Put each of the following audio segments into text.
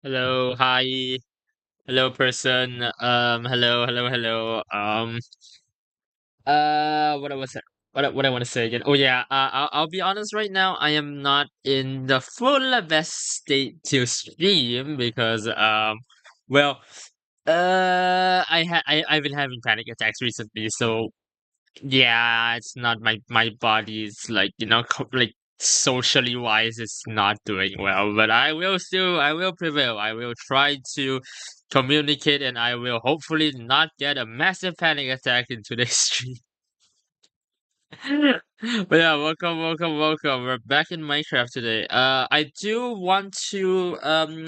Hello, hi, hello, person. Hello. What I was what I want to say again? Oh yeah. I'll be honest. Right now, I am not in the full best state to stream because well, I've been having panic attacks recently, so yeah, it's not my body's like like socially wise, it's not doing well. But I will prevail. I will try to communicate, and I will hopefully not get a massive panic attack in today's stream. But yeah, welcome. We're back in Minecraft today. I do want to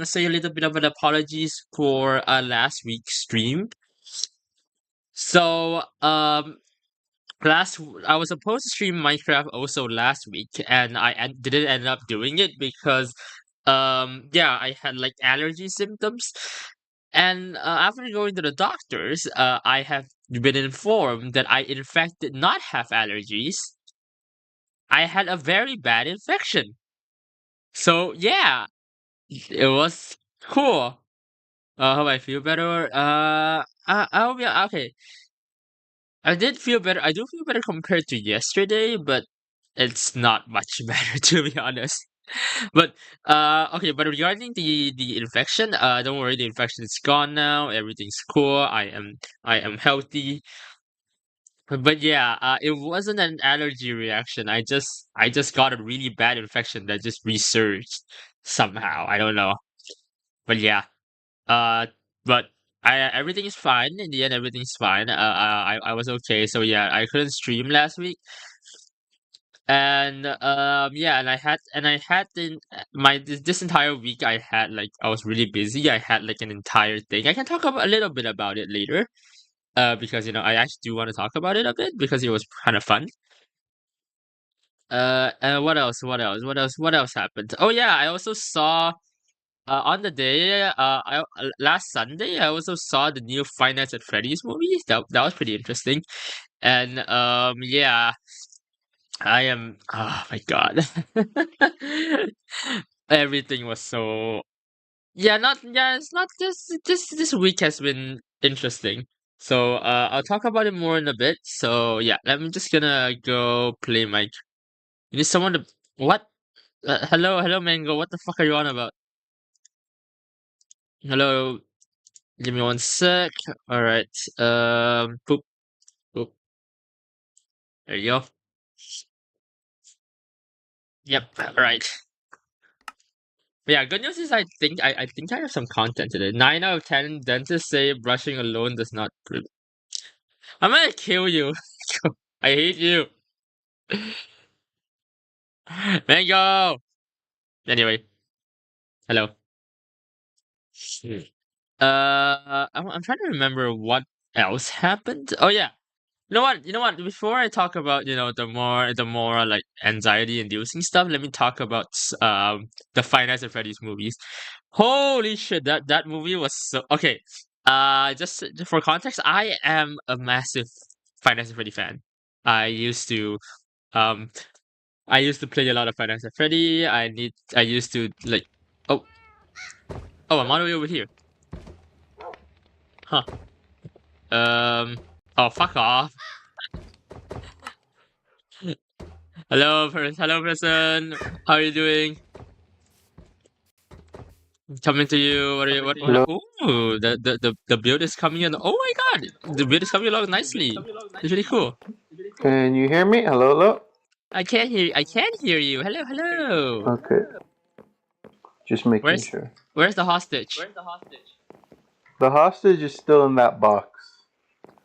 say a little bit of an apologies for last week's stream. So I was supposed to stream Minecraft also last week, and didn't end up doing it because yeah, I had like allergy symptoms, and after going to the doctors, I have been informed that I in fact did not have allergies. I had a very bad infection. So yeah, it was cool. How I feel better? I'll be okay. I did feel better. I do feel better compared to yesterday, but it's not much better to be honest. But okay, but regarding the infection, don't worry, the infection is gone now. Everything's cool. I am healthy. But yeah, it wasn't an allergy reaction. I just got a really bad infection that just resurged somehow. I don't know. But yeah, uh, but everything is fine in the end. Everything's fine. I was okay. So yeah, I couldn't stream last week, and yeah, and I had this entire week. I had like I was really busy. I had like an entire thing. I can talk about a little bit about it later. Because I actually do want to talk about it a bit because it was kind of fun. And what else? What else happened? Oh yeah, I also saw on the day, last Sunday, I also saw the new Five Nights at Freddy's movie. That was pretty interesting. And yeah, I am. Oh my god, everything was so. Yeah, not yeah. It's not just this week has been interesting. So I'll talk about it more in a bit. So yeah, I'm just gonna go play my. You need someone to what? Hello, Mango. What the fuck are you on about? Hello. Give me one sec. All right. Boop, boop. There you go. Yep. All right. But yeah, good news is I think I have some content today. 9 out of 10 dentists say brushing alone does not. I'm gonna kill you. I hate you. Mango. Anyway, hello. I'm trying to remember what else happened. Oh yeah. You know what? Before I talk about the more like anxiety inducing stuff, let me talk about the Five Nights at Freddy's movies. Holy shit, that movie was so okay. Just for context, I am a massive Five Nights at Freddy fan. I used to um I used to play a lot of Five Nights at Freddy. I used to like oh I'm all the way over here. Huh. Oh fuck off. Hello person. How are you doing? Coming to you. What are you? What? Hello. Ooh, the build is coming in. Oh my god, the build is coming along nicely. It's really cool. Can you hear me? Hello, hello. I can't hear. I can't hear you. Hello. Okay, just making Where's sure. Where's the hostage? The hostage is still in that box.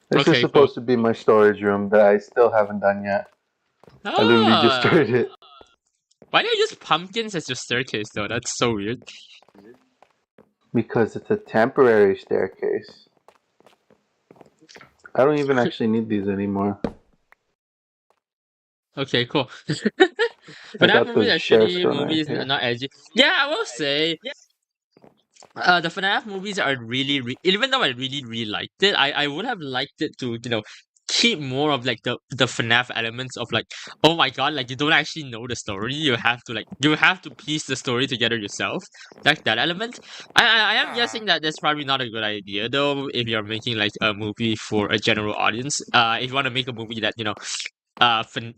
This is Okay, cool. supposed to be my storage room that I still haven't done yet. I literally just Ah, started it why do you use pumpkins as your staircase though? That's so weird. because it's a temporary staircase. I don't even actually need these anymore. Okay, cool. I But that got movies the are sheriff's shitty. gun right Movies are here. not edgy. Yeah, I will say. The FNAF movies are really, even though I really liked it, I would have liked it to keep more of like the FNAF elements of like, oh my god, like you don't actually know the story. You have to piece the story together yourself. Like that element. I am guessing that that's probably not a good idea though if you're making like a movie for a general audience. If you want to make a movie that,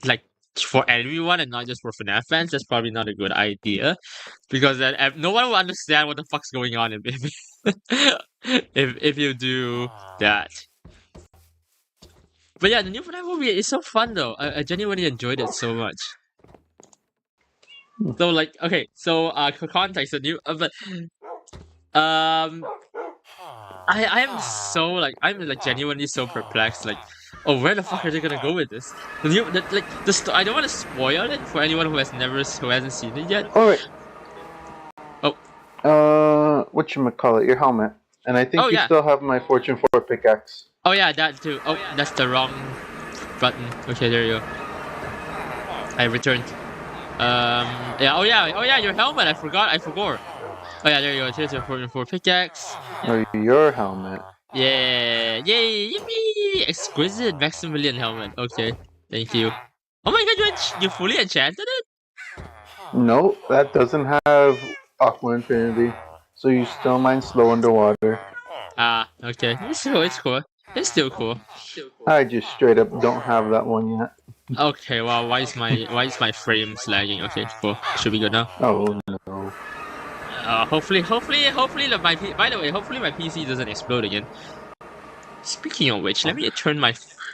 like for everyone and not just for FNAF fans, that's probably not a good idea because then no one will understand what the fuck's going on if you do that. But yeah, the new FNAF movie is so fun though. I genuinely enjoyed it so much. So like, okay, so for context, the new, but um, I am so like I'm like genuinely so perplexed. Like, oh, where the fuck are they gonna go with this? I don't want to spoil it for anyone who hasn't seen it yet. All right. Oh. Whatchamacallit, your helmet. And I think Oh you yeah. still have my Fortune 4 pickaxe. Oh yeah, that too. Oh, that's the wrong button. Okay, there you go. I returned. Yeah. Oh yeah. Your helmet. I forgot. Oh yeah, there you go. Here's your Fortune 4 pickaxe. Or your helmet. Yeah. Yay! Yippee! Exquisite Maximilian helmet. Okay. Thank you. Oh my god, you fully enchanted it? No, that doesn't have Aqua Infinity. So you still mine slow underwater. Ah, okay. It's cool. It's still cool. I just straight up don't have that one yet. Okay, well, why is my frame lagging? Okay, cool. Should be good now. Oh no. Hopefully, by the way, hopefully my PC doesn't explode again. Speaking of which, let me turn my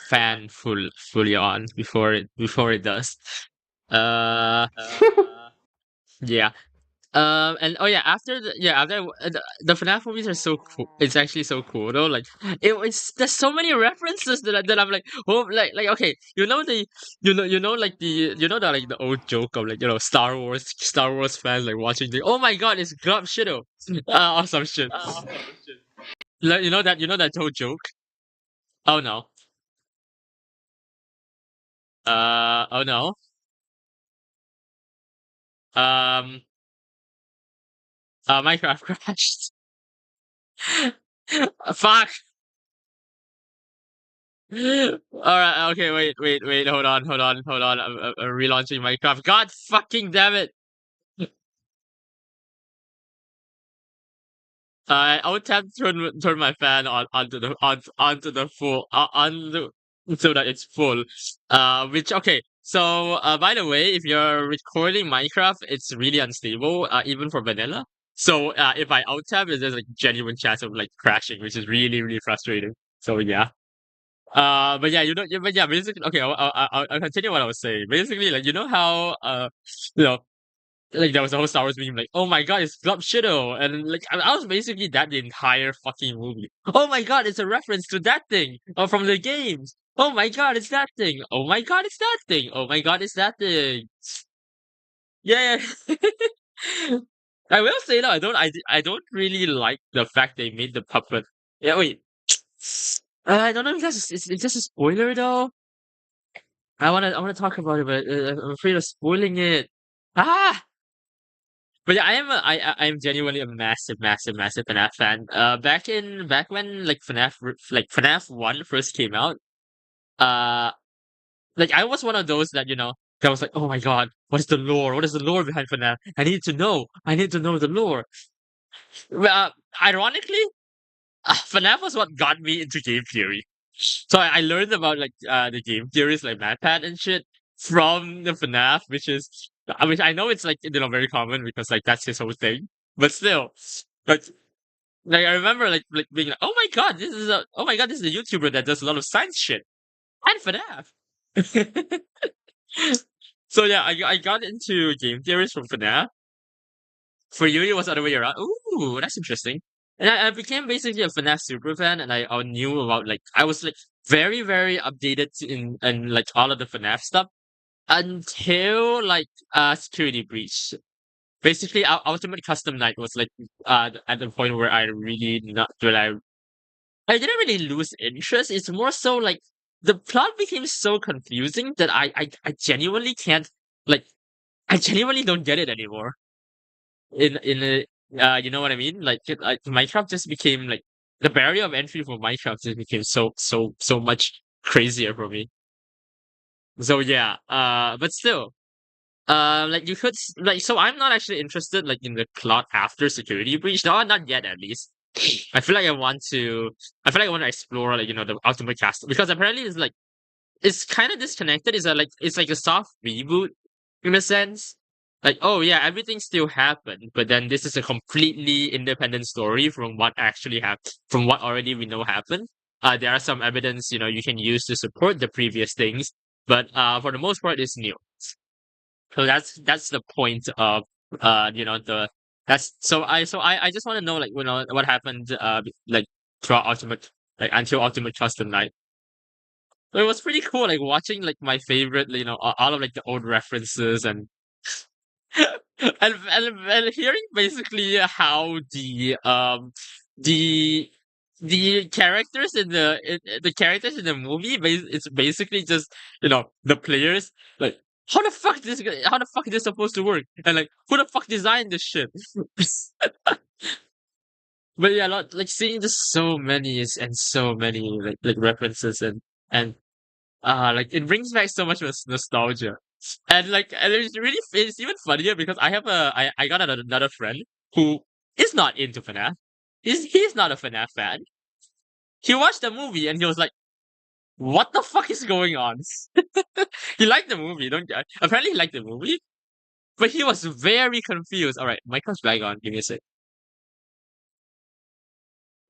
fan fully on before it does. Yeah. And oh yeah, after the FNAF movies are so cool. It's actually so cool though. Like there's so many references that I'm like, oh, like okay, like the old joke of like Star Wars fans like watching the, oh my god, it's Glub Shido, or some shit. Like that whole joke. Oh no. Oh no. Um. Minecraft crashed. Fuck. Alright, okay, wait, hold on. I'm relaunching Minecraft. God fucking damn it! I would have to turn my fan onto the full so that it's full. Which okay. So by the way, if you're recording Minecraft, it's really unstable, even for vanilla. So if I out tab, there's like genuine chance of like crashing, which is really frustrating. So yeah. But yeah, but yeah, basically, okay, I'll continue what I was saying. Basically, like, how, you know, like, there was a whole Star Wars meme, like, oh my god, it's Glub Shido, and, like, I was basically that the entire fucking movie. Oh my god, it's a reference to that thing, from the games. Oh my god, it's that thing. Oh my god, it's that thing. Oh my god, it's that thing. Yeah. I will say though, I don't really like the fact they made the puppet. Yeah, wait. I don't know if it's just a spoiler though. I wanna talk about it, but I'm afraid of spoiling it. Ah! But yeah, I am genuinely a massive FNAF fan. Back when like FNAF 1 first came out, uh like I was one of those that was like, oh my god, what is the lore? What is the lore behind FNAF? I need to know. I need to know the lore. Well, ironically, FNAF was what got me into game theory. So I learned about like the game theories like MatPat and shit from the FNAF, which I know it's like very common because like that's his whole thing. But still, like I remember like being like, oh my god, this is a YouTuber that does a lot of science shit and FNAF. So yeah, I got into game theories from FNAF. For you, it was the other way around. Ooh, that's interesting. And I became basically a FNAF super fan, and I knew about like I was like very updated in like all of the FNAF stuff until like Security Breach. Basically, our Ultimate Custom Night was like at the point where I didn't really lose interest. It's more so like the plot became so confusing that I genuinely can't like I genuinely don't get it anymore in a you know what I mean? Like Minecraft just became like the barrier of entry for Minecraft just became so much crazier for me. So yeah, but still, like you could like so I'm not actually interested like in the plot after Security Breach. No, not yet at least. I feel like I want to. I feel like I want to explore like the ultimate cast because apparently it's kind of disconnected. It's a like it's like a soft reboot in a sense. Like, oh yeah, everything still happened, but then this is a completely independent story from what actually happened, from what already we know happened. There are some evidence you can use to support the previous things, but for the most part, it's new. So that's the point of the that's so I just want to know like what happened like throughout Ultimate like until Ultimate Custom Night. So it was pretty cool, like watching like my favorite, all of like the old references and and hearing basically how the the characters the characters in the movie it's basically just the players like how the fuck is this supposed to work and like who the fuck designed this shit. But yeah, like seeing just so many and so many like references and like it brings back so much nostalgia, and it's even funnier because I got another friend who is not into FNAF. He's not a FNAF fan. He watched the movie and he was like, "What the fuck is going on?" He liked the movie. Don't apparently he liked the movie, but he was very confused. All right, mic comes back on. Give me a sec.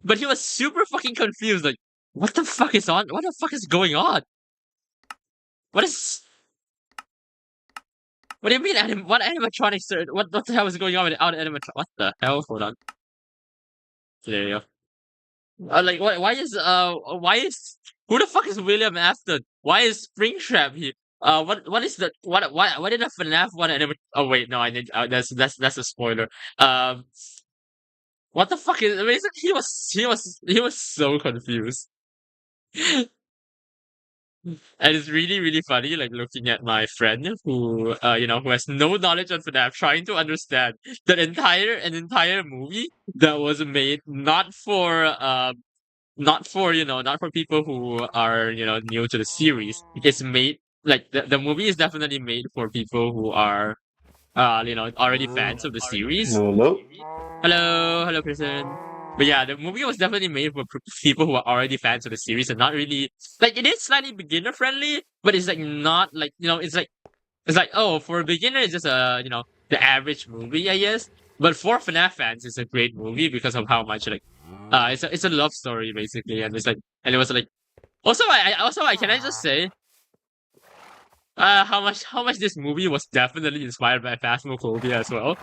But he was super fucking confused. Like, what the fuck is on? What the fuck is going on? What is What do you mean what animatronics are what the hell is going on with out animatronics? What the hell? Hold on. There you go. Like why is who the fuck is William Afton? Why is Springtrap here? What is the what did a FNAF one anima oh wait, no, I need that's a spoiler. Um what the fuck is basically he was so confused. And it's really, really funny, like looking at my friend who has no knowledge on FNAF, trying to understand that an entire movie that was made not for people who are new to the series. It's made like the movie is definitely made for people who are already fans of the series. Hello? Hello, hello, Kristen. But yeah, the movie was definitely made for people who are already fans of the series and not really like it is slightly beginner friendly, but it's like not like it's like oh for a beginner it's just the average movie I guess, but for FNAF fans it's a great movie because of how much like it's a love story basically, and it's like and it was like also I can I just say how much this movie was definitely inspired by Phasmophobia as well.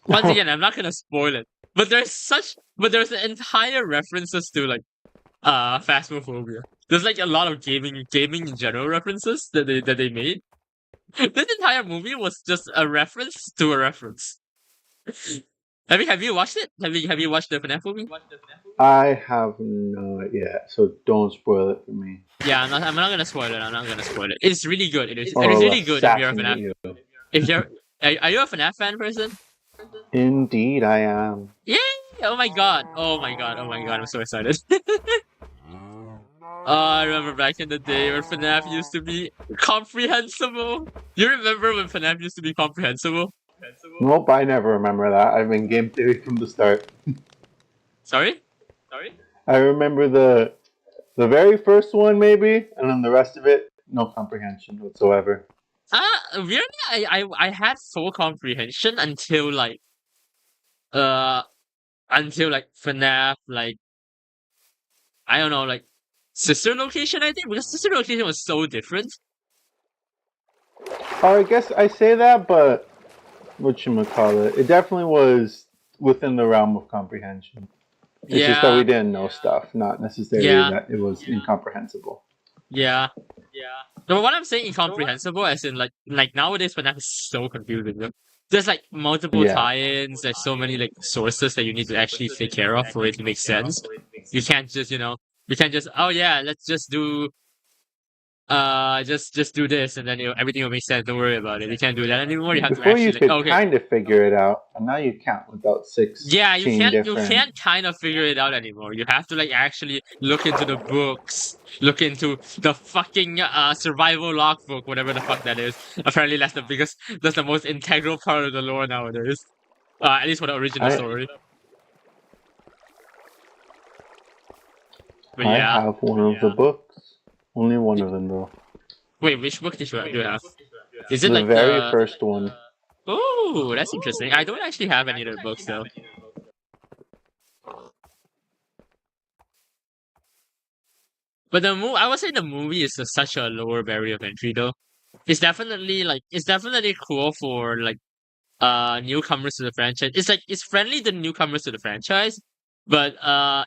Once again, I'm not gonna spoil it, but there's an entire references to like Phasmophobia. There's like a lot of gaming in general references that they made. This entire movie was just a reference to a reference. Have you watched it? Have you watched the FNAF movie? I have not yet, so don't spoil it for me. Yeah, I'm not gonna spoil it. I'm not gonna spoil it. It's really good. It Or is I'll really good if you're a assassinate FNAF. you. If you're are you a FNAF fan person? Indeed, I am. Yay! Oh my god! Oh my god! Oh my god! I'm so excited. I remember back in the day when FNAF used to be comprehensible. You remember when FNAF used to be comprehensible? Nope, I never remember that. I'm in game theory from the start. Sorry? I remember the very first one maybe, and then the rest of it, no comprehension whatsoever. Weirdly, I had full comprehension uh until like FNAF like I don't know like Sister Location I think because Sister Location was so different. Or I guess I say that, but whatchamacallit, it definitely was within the realm of comprehension. It's just that we Yeah, didn't know stuff, not necessarily yeah, that it was incomprehensible. yeah. No, what I'm saying incomprehensible as in like nowadays FNAF is so confusing. There's like multiple Yeah. tie-ins. There's so many like sources that you need to actually take care of for it to make sense. You can't just oh yeah, let's just do just do this, and then everything will make sense. Don't worry about it. You can't do that anymore. You have to Before you actually like, could okay, kind of figure it out, and now you can't without yeah, 16 you different. can't kind of figure it out anymore. You have to like actually look into the books, look into the fucking survival logbook, whatever the fuck that is. Apparently, that's the most integral part of the lore nowadays. At least for the original I story. But I yeah, have one of the books. Only one of them though. wait, which book do you have? Is it The like very the? first one. Oh, that's interesting. I don't actually have any of the books though. But I would say the movie is such a lower barrier of entry though. It's definitely cool for like newcomers to the franchise. It's like it's friendly to newcomers to the franchise, but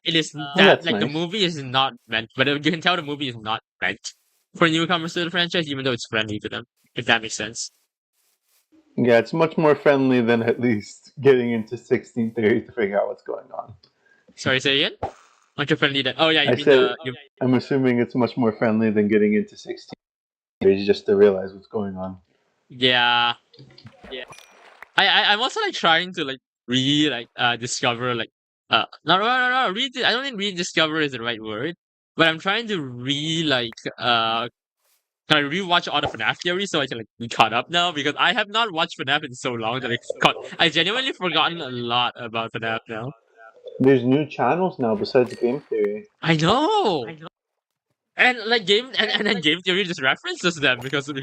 it is Oh, that that's like the nice. movie is not meant. But you can tell the movie is not meant for newcomers to the franchise, even though it's friendly to them. If that makes sense. Yeah, it's much more friendly than at least getting into 16 theory to figure out what's going on. Sorry, say again. Aren't you friendly then? Oh yeah, you I mean said the you. I'm assuming it's much more friendly than getting into 16 theory just to realize what's going on. Yeah, yeah. I'm also like trying to like discover like no I don't think rediscover is the right word, but I'm trying to kind of rewatch all the FNAF theories so I can like be caught up now because I have not watched FNAF in so long that I genuinely forgotten a lot about FNAF now. There's new channels now besides game theory. I know. And like and then game theory just references them because we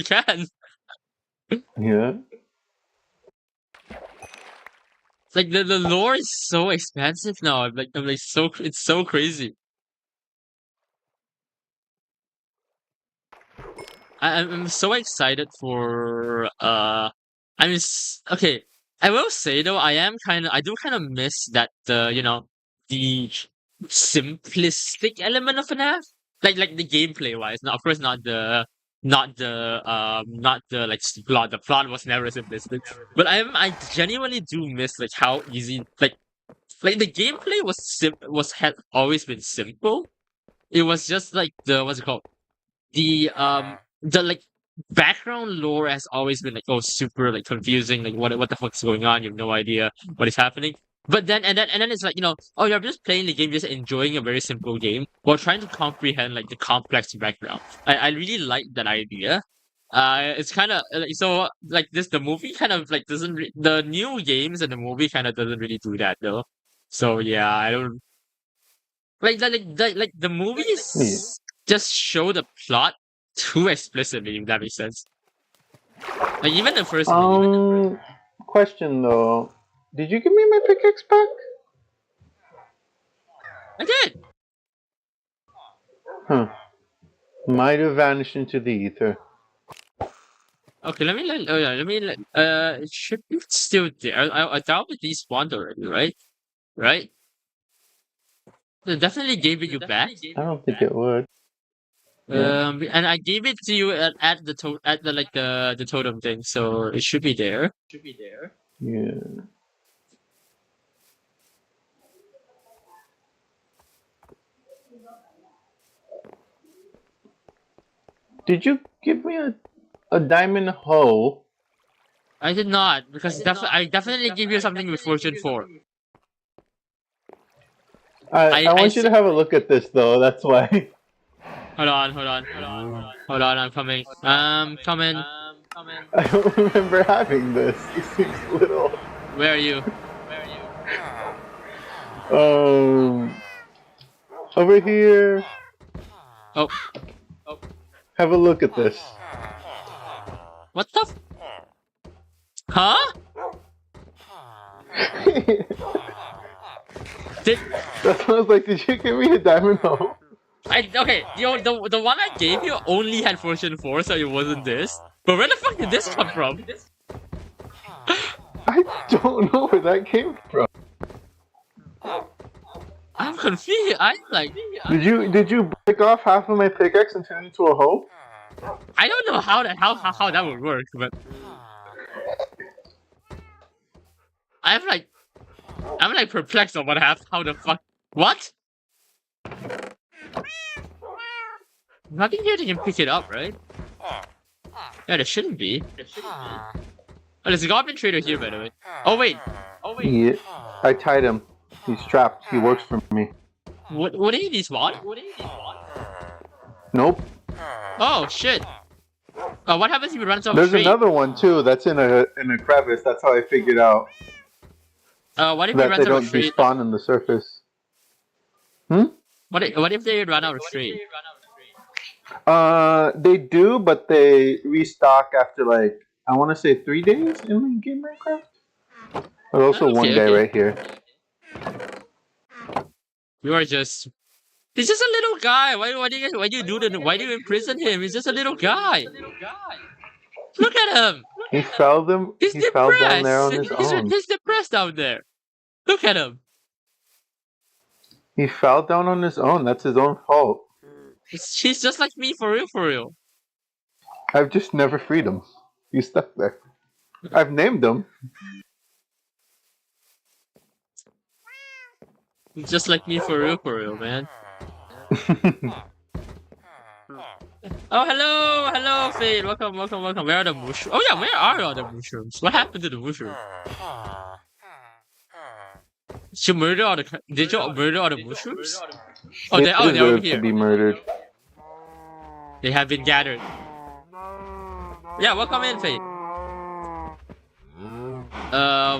can. Yeah. Like the lore is so expansive now. I'm like so it's so crazy. I'm so excited for okay. I will say though, I do kind of miss that the simplistic element of FNAF, like the gameplay wise. Now, of course, not the like plot. The plot was never simplistic, but I genuinely do miss like how easy like the gameplay had always been simple. It was just like the what's it called the like background lore has always been like super like confusing, like what the fuck's going on, you have no idea what is happening. But then it's like oh, you're just playing the game, just enjoying a very simple game while trying to comprehend like the complex background. I really like that idea. It's kind of like, so like this the movie kind of like the new games and the movie kind of doesn't really do that though. So yeah, I don't like the Yeah. movies just show the plot too explicitly, if that makes sense. Like even the first movie. Question though. Did you give me my pickaxe back? I did. Huh. Might have vanished into the ether. Okay, it should be still there. I doubt it despawned already, right? Right? They definitely gave it you back. I don't think it would. Yeah. And I gave it to you at the like the totem thing, so it should be there. Yeah. Did you give me a diamond hoe? I did not because I definitely gave you something with Fortune 4. I I want you to have a look at this though. That's why. Hold on. I'm coming. Coming. I don't remember having this. This seems little. Where are you? Over here. Oh. Have a look at this. What the? Huh? Did That sounds like, did you give me a diamond hoe? okay? The one I gave you only had Fortune 4, so it wasn't this. But where the fuck did this come from? I don't know where that came from. I'm confused. I'm like, Did you break off half of my pickaxe and turn it into a hoe? I don't know how that would work, but I'm like perplexed on how the fuck what? Nothing here that can pick it up, right? Yeah, there shouldn't be. Oh, there's a goblin trader here, by the way. Oh wait. I tied him. He's trapped. He works for me. What are these what? Nope. Oh shit. What happens if he runs off There's straight? another one too. That's in a crevice. That's how I figured out What if he that they runs out don't of straight? respawn on the surface. What if they run out of straight? They do, but they restock after like I want to say 3 days in game Minecraft. There's also one guy right here. You are just. He's just a little guy. Why do you imprison him? He's just a little guy. Look at him. He fell down there on his own. He's depressed out there. Look at him. He fell down on his own. That's his own fault. He's just like me, for real. I've just never freed him. He's stuck there. I've named him. He's just like me, for real, man. Oh, hello, Fade. Welcome. Where are the mushrooms? Oh yeah, where are all the mushrooms? What happened to the mushrooms? Did you murder all the mushrooms? Oh, they're over here. To be murdered. They have been gathered. Yeah, welcome in, Fade.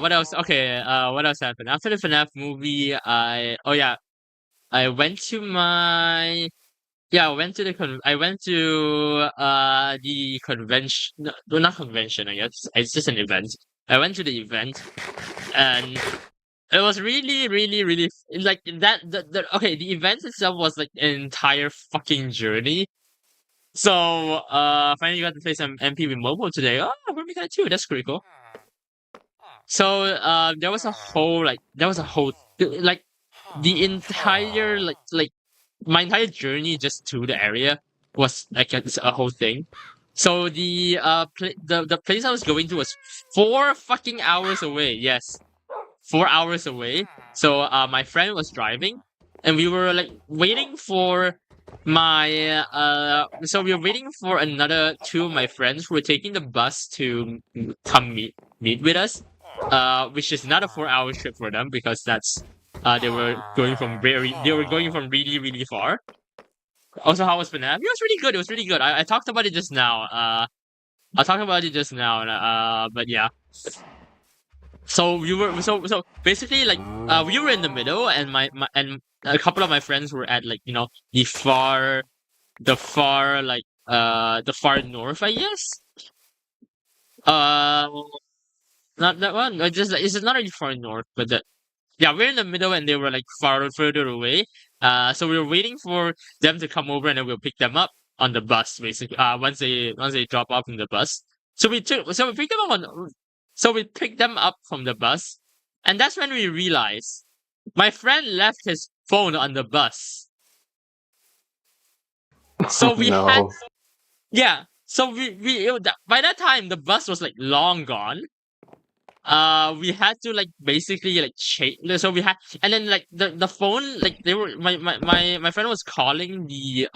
What else? Okay, what else happened? After the FNAF movie, I went to my... Yeah, I went to the convention. No, not convention, I guess. It's just an event. I went to the event, and it was really like that. Okay, the event itself was like an entire fucking journey. So, finally got to play some MP with Momo today. Oh, we're making that too. That's pretty cool. So, there was a whole like the entire like my entire journey just to the area was like a whole thing. So the place I was going to was 4 fucking hours away. Yes, 4 hours away. So my friend was driving, and we were like waiting for my So we were waiting for another 2 of my friends who were taking the bus to come meet with us. Which is not a 4-hour trip for them because that's they were going from really far. Also, how was FNAF? It was really good. I talked about it just now. But yeah. So we were so basically like we were in the middle, and my and a couple of my friends were at like the far north, I guess. Not that one. It's not really far north, but yeah, we're in the middle, and they were like further away. So we were waiting for them to come over, and then we'll pick them up on the bus, basically. Once they drop off from the bus. So we picked them up from the bus, and that's when we realized my friend left his phone on the bus. So we had, yeah. So by that time the bus was like long gone. We had to like basically like change. So we had, and then like the phone, like they were my friend was calling the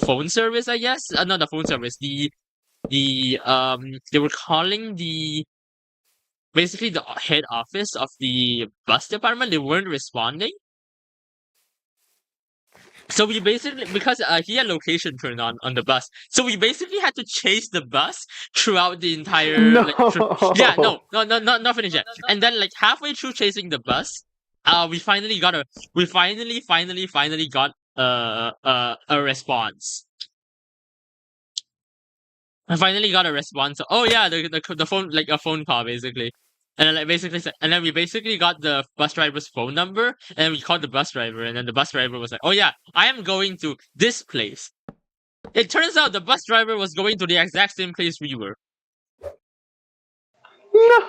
phone service, I guess. Not the phone service. They were calling basically the head office of the bus department. They weren't responding. So we basically, because he had location turned on the bus, so we basically had to chase the bus throughout the entire. No. Not finished yet. And then like halfway through chasing the bus, we finally got a response. I finally got a response. Oh yeah, the phone, like a phone call basically. And then we basically got the bus driver's phone number, and we called the bus driver, and then the bus driver was like, "Oh yeah, I am going to this place." It turns out the bus driver was going to the exact same place we were. No.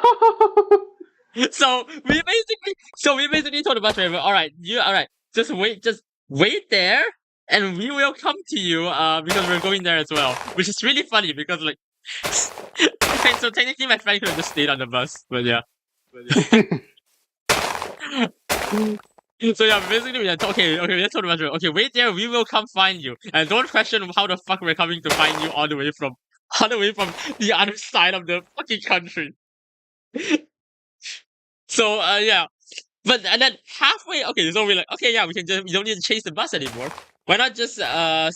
So we basically told the bus driver, "All right, just wait there, and we will come to you because we're going there as well." Which is really funny because like. So technically my friend could have just stayed on the bus, but yeah. So yeah, basically, yeah, okay, let's talk about it. Okay, wait there, we will come find you, and don't question how the fuck we're coming to find you all the way from the other side of the fucking country. So yeah, but and then halfway, okay, so we're like, okay, yeah, we don't need to chase the bus anymore. Why not just stop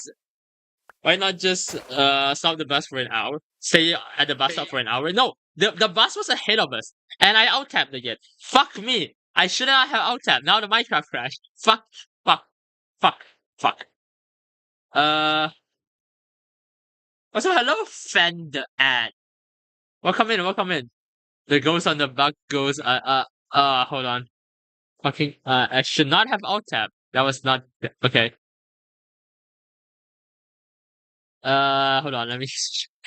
the bus for an hour? Stay at the bus stop for an hour? No, the bus was ahead of us, and I out tapped again. Fuck me! I should not have out tapped. Now the Minecraft crashed. Fuck, fuck, fuck, fuck. Uh, also hello, Fend ad. Welcome in, welcome in. The ghost on the bug goes. Hold on. Fucking. I should not have out tapped. That was not okay. Hold on. Let me.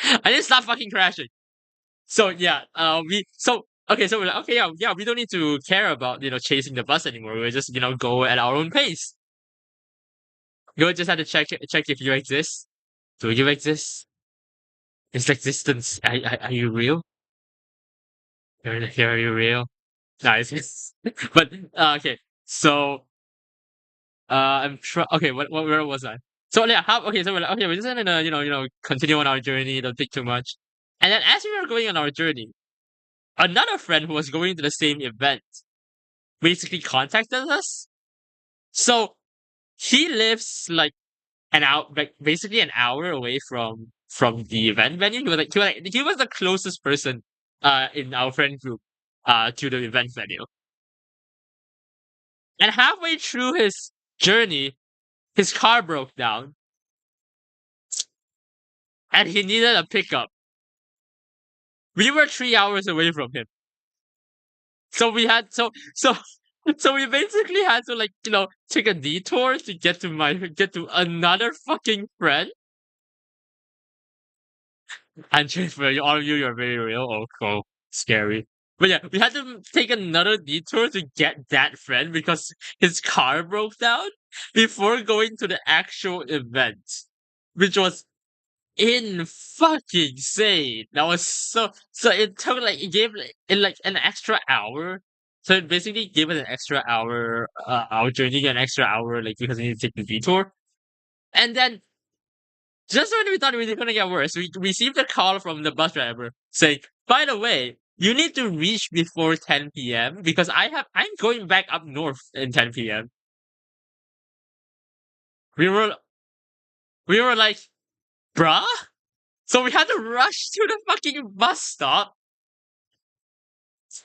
I need to stop fucking crashing. So yeah, okay, so we're like, okay, yeah, we don't need to care about chasing the bus anymore. We just go at our own pace. You just have to check if you exist. Do you exist? Is existence? Are you real? Are you real? Nice. But okay, so I'm trying. Okay, where was I? So yeah, okay, so we're like, okay, we're just gonna continue on our journey. Don't think too much. And then as we were going on our journey, another friend who was going to the same event basically contacted us. So he lives like an hour, like basically an hour away from the event venue. He was the closest person in our friend group to the event venue. And halfway through his journey, his car broke down and he needed a pickup. We were 3 hours away from him. So we had so we basically had to take a detour to get to another fucking friend. And for all of you, you're very real. Oh, cool. Scary. But yeah, we had to take another detour to get that friend because his car broke down before going to the actual event, which was in fucking insane. That was so it took it gave it like an extra hour. So it basically gave us an extra hour, our journey an extra hour, like because we need to take the detour. And then just when we thought it was gonna get worse, we received a call from the bus driver saying, by the way, you need to reach before 10 p.m. because I'm going back up north in 10 p.m. We were we were like, bruh? So we had to rush to the fucking bus stop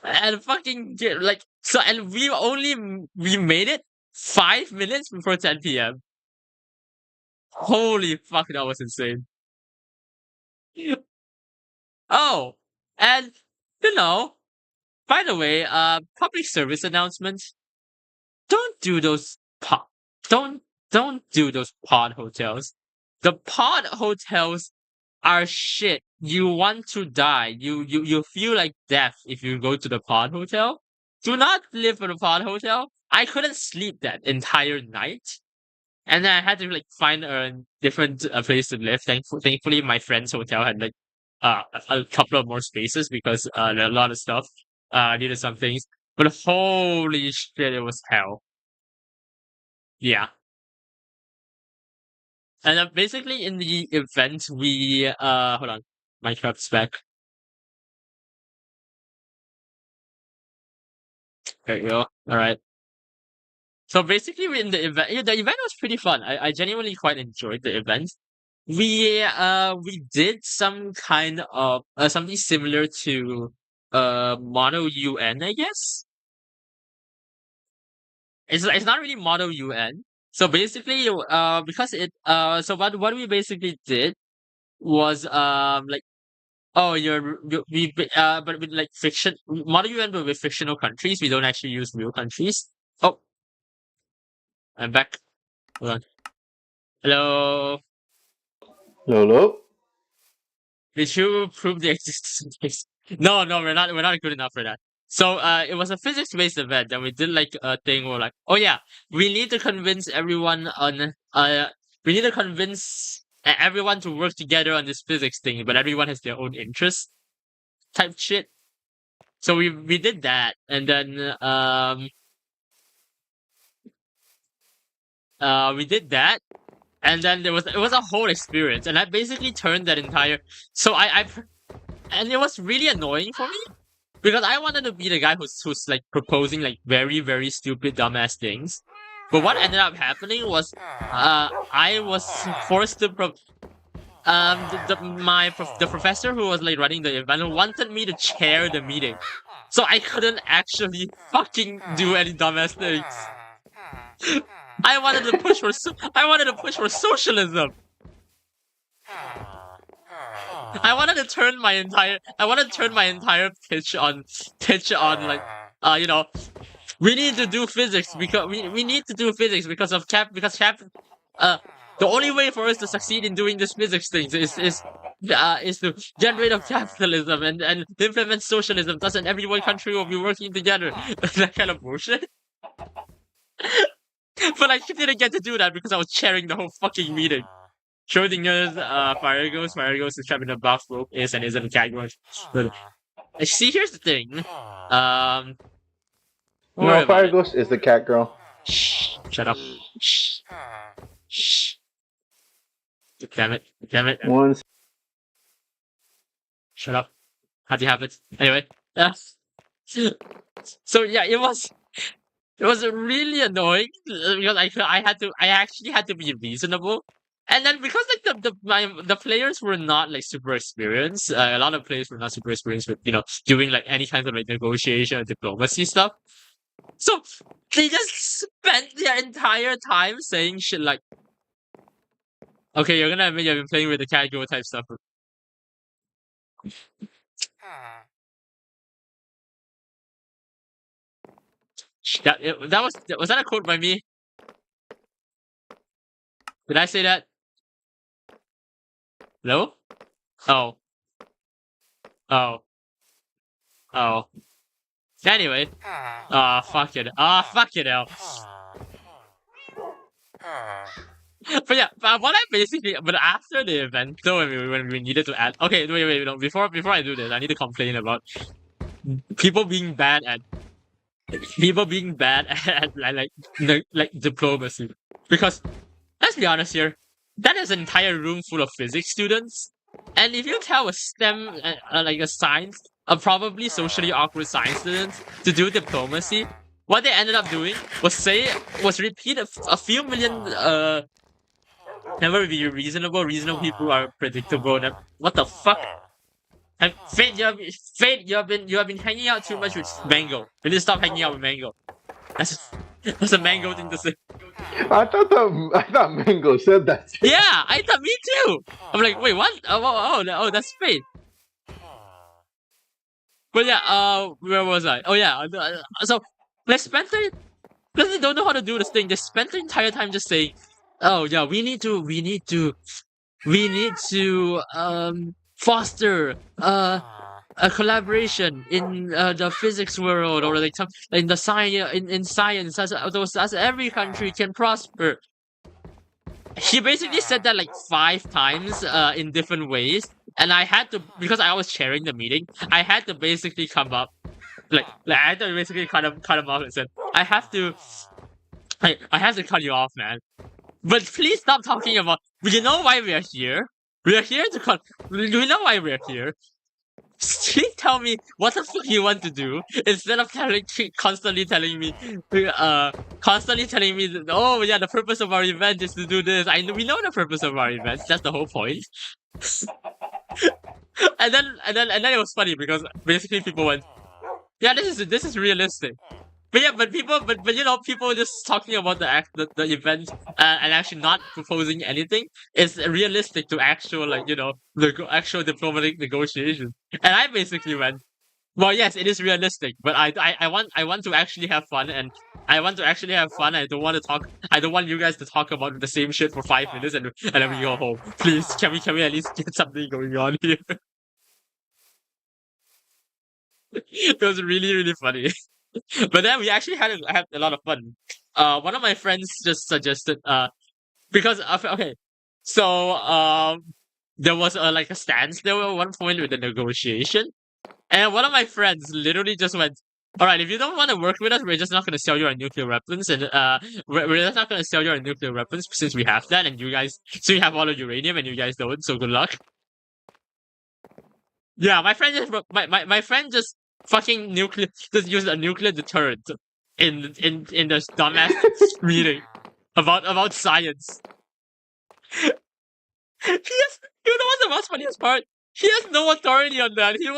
and fucking get and we made it 5 minutes before 10 p.m. Holy fuck, that was insane. Oh, and you know, by the way, public service announcements. Don't do those pod. Don't don't do those pod hotels. The pod hotels are shit. You want to die. You feel like death if you go to the pod hotel. Do not live in a pod hotel. I couldn't sleep that entire night, and then I had to find a different place to live. Thankfully, my friend's hotel had a couple of more spaces because there are a lot of stuff. Needed some things, but holy shit, it was hell. Yeah. And basically in the event we hold on. Minecraft's back. There you go. Alright. So basically in the event, yeah, the event was pretty fun. I genuinely quite enjoyed the event. We did some kind of something similar to Mono UN, I guess. It's not really Mono UN. So basically because it so what we basically did was oh, but with fiction, model UN, but with fictional countries. We don't actually use real countries. Oh, I'm back. Hold on. Hello. Lolo. Did you prove the existence of space? No, no, we're not good enough for that. So, it was a physics-based event, and we did a thing where oh yeah, we need to convince everyone on we need to convince everyone to work together on this physics thing, but everyone has their own interests type shit. So we did that, and then We did that, and then it was a whole experience, and I basically turned that entire. So and it was really annoying for me because I wanted to be the guy who's like proposing like very very stupid dumbass things, but what ended up happening was, I was forced to the professor who was like running the event wanted me to chair the meeting, so I couldn't actually fucking do any dumbass things. I wanted to push for socialism. I wanted to turn my entire pitch on like, you know, we need to do physics because we need to do physics because of uh the only way for us to succeed in doing this physics things is to get rid of capitalism and implement socialism. Thus, in every one country will be working together. That kind of bullshit. But I didn't get to do that because I was chairing the whole fucking meeting. Schrodinger's Fire Ghost is trapped in a buff rope is and isn't categorized. But see, here's the thing. Don't worry No, about Fire it. Ghost is the cat girl. Shh, shut up. Shh. Shh. Damn it. Damn it. One. Shut up. How do you have it? Anyway. So yeah, it was really annoying because I actually had to be reasonable. And then because like the players were not like super experienced, a lot of players were not super experienced with doing like any kind of like negotiation or diplomacy stuff. So they just spent their entire time saying shit like, "Okay, you're gonna admit you've been playing with the cat girl type stuff." Was that a quote by me? Did I say that? No? Oh. Oh. Oh. Anyway. Fuck it. Fuck it hell. But yeah, but after the event, though, when we needed to add, okay, wait, no, before I do this, I need to complain about people being bad at like diplomacy, because let's be honest here, that is an entire room full of physics students, and if you tell a STEM like a science, a probably socially awkward science students to do diplomacy, what they ended up doing was repeat a few million never be reasonable. Reasonable people are predictable. What the fuck? Fate, you have been hanging out too much with Mango. You need to stop hanging out with Mango. That's a Mango thing to say. I thought Mango said that. Yeah, I thought me too. I'm like, wait, what? That's Fate. But yeah, where was I? Oh yeah, so they spent because they don't know how to do this thing. They spent the entire time just saying, "Oh yeah, we need to foster a collaboration in the physics world, or like some in the science in science as every country can prosper." He basically said that like 5 times in different ways, and I had to, because I was chairing the meeting, I had to basically come up I had to basically cut him off and said, I have to cut you off, man. But please stop talking about. You know why we are here? We are here to cut. We know why we are here. Please tell me what the fuck you want to do instead of constantly telling me, that, oh yeah, the purpose of our event is to do this. We know the purpose of our event. That's the whole point. and then it was funny because basically people went, yeah, this is realistic. But yeah, but people just talking about the event and actually not proposing anything is realistic to actual actual diplomatic negotiation. And I basically went, well, yes, it is realistic, but I want to actually have fun, and I want to actually have fun. I don't want to talk. I don't want you guys to talk about the same shit for 5 minutes and then we go home. Please, can we at least get something going on here? It was really really funny. But then we actually had a lot of fun. One of my friends just suggested because okay, so there was like a standstill at one point with the negotiation, and one of my friends literally just went, All right, if you don't want to work with us, we're just not going to sell you our nuclear weapons, and we're just not going to sell you our nuclear weapons since we have that, and you guys, so you have all the uranium, and you guys don't. So good luck. Yeah, my friend just fucking just used a nuclear deterrent in this dumbass meeting about science. He has, you know what's the most funniest part? He has no authority on that. He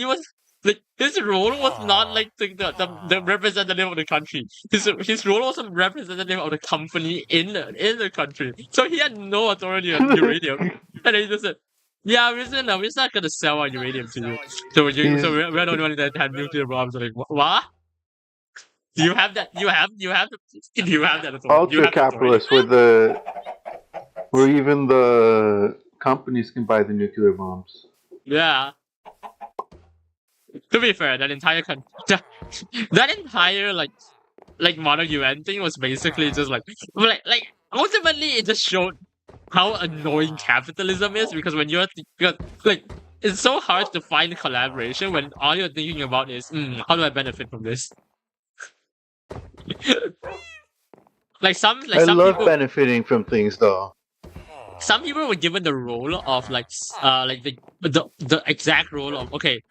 was like his role was not like the representative of the country. His role was a representative of the company in the country. So he had no authority on uranium. And he just said, yeah, we're just not gonna sell our uranium to you. So we're the only one that had nuclear bombs. I'm like, what? Do you have that? You have that authority? Ultra You have the authority. capitalist, where even the companies can buy the nuclear bombs. Yeah. To be fair, that entire that entire like model UN thing was basically just like ultimately it just showed how annoying capitalism is because when because like it's so hard to find collaboration when all you're thinking about is how do I benefit from this? Some I love people benefiting from things, though. some people were given the role of the exact role of okay,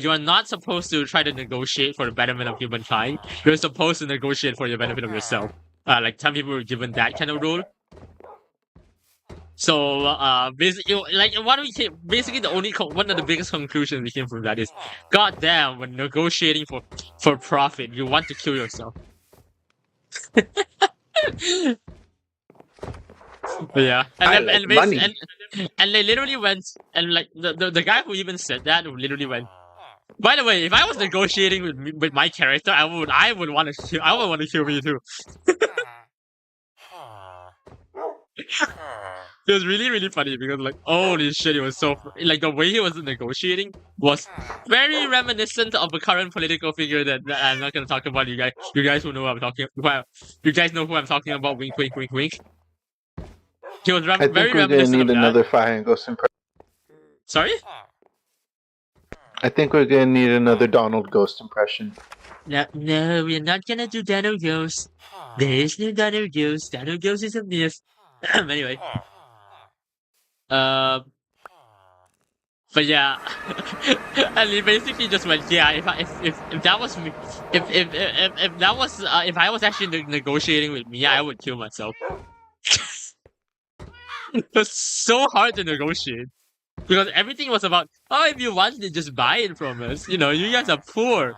you are not supposed to try to negotiate for the betterment of humankind. You're supposed to negotiate for the benefit of yourself. Some people were given that kind of role. So basically, basically the only one of the biggest conclusions we came from that is, goddamn, when negotiating for profit, you want to kill yourself. Yeah, and they literally went and like the guy who even said that literally went. By the way, if I was negotiating with my character, I would want to kill me too. It was really, really funny because like holy shit, it was so like the way he was negotiating was very reminiscent of a current political figure that I'm not gonna talk about. You guys will know who I'm talking about. You guys know who I'm talking about. Wink, wink, wink, wink. He was I think very we're gonna reminiscent need of another that. Fire and Ghost impression. Sorry? I think we're gonna need another Donald Ghost impression. No, we're not gonna do Donald Ghost. There is no Donald Ghost. Donald Ghost is a myth. Anyway. But yeah, and he basically just went, yeah. If that was me, if that was if I was actually negotiating with me, I would kill myself. It's so hard to negotiate because everything was about, oh, if you want to just buy it from us, you guys are poor.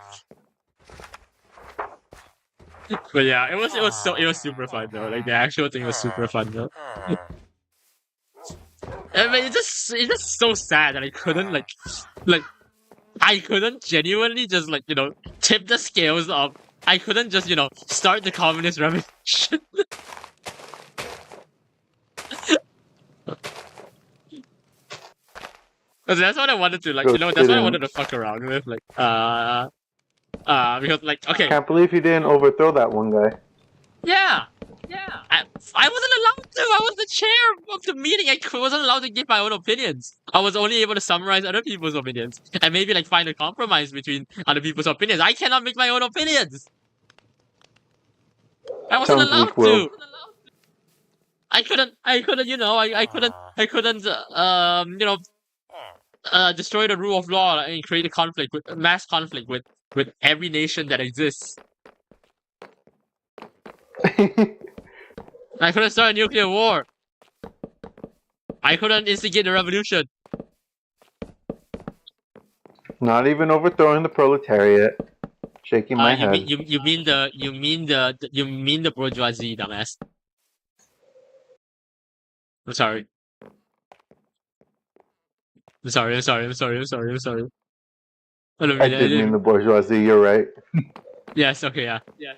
But yeah, it was super fun though. Like the actual thing was super fun though. I mean, it's just so sad that I couldn't I couldn't genuinely just tip the scales of. I couldn't just start the communist revolution. Because that's what I wanted to that's what I wanted to fuck around with because okay. I can't believe you didn't overthrow that one guy. Yeah. I wasn't allowed to. I was the chair of the meeting. I wasn't allowed to give my own opinions. I was only able to summarize other people's opinions and maybe find a compromise between other people's opinions. I cannot make my own opinions. I wasn't allowed to. I couldn't. I couldn't. Destroy the rule of law and create a mass conflict with every nation that exists. I couldn't start a nuclear war. I couldn't instigate a revolution. Not even overthrowing the proletariat. Shaking my head. You mean the bourgeoisie, dumbass. I'm sorry. I'm sorry. I did mean the bourgeoisie. You're right. Yes. Okay. Yeah. Yeah.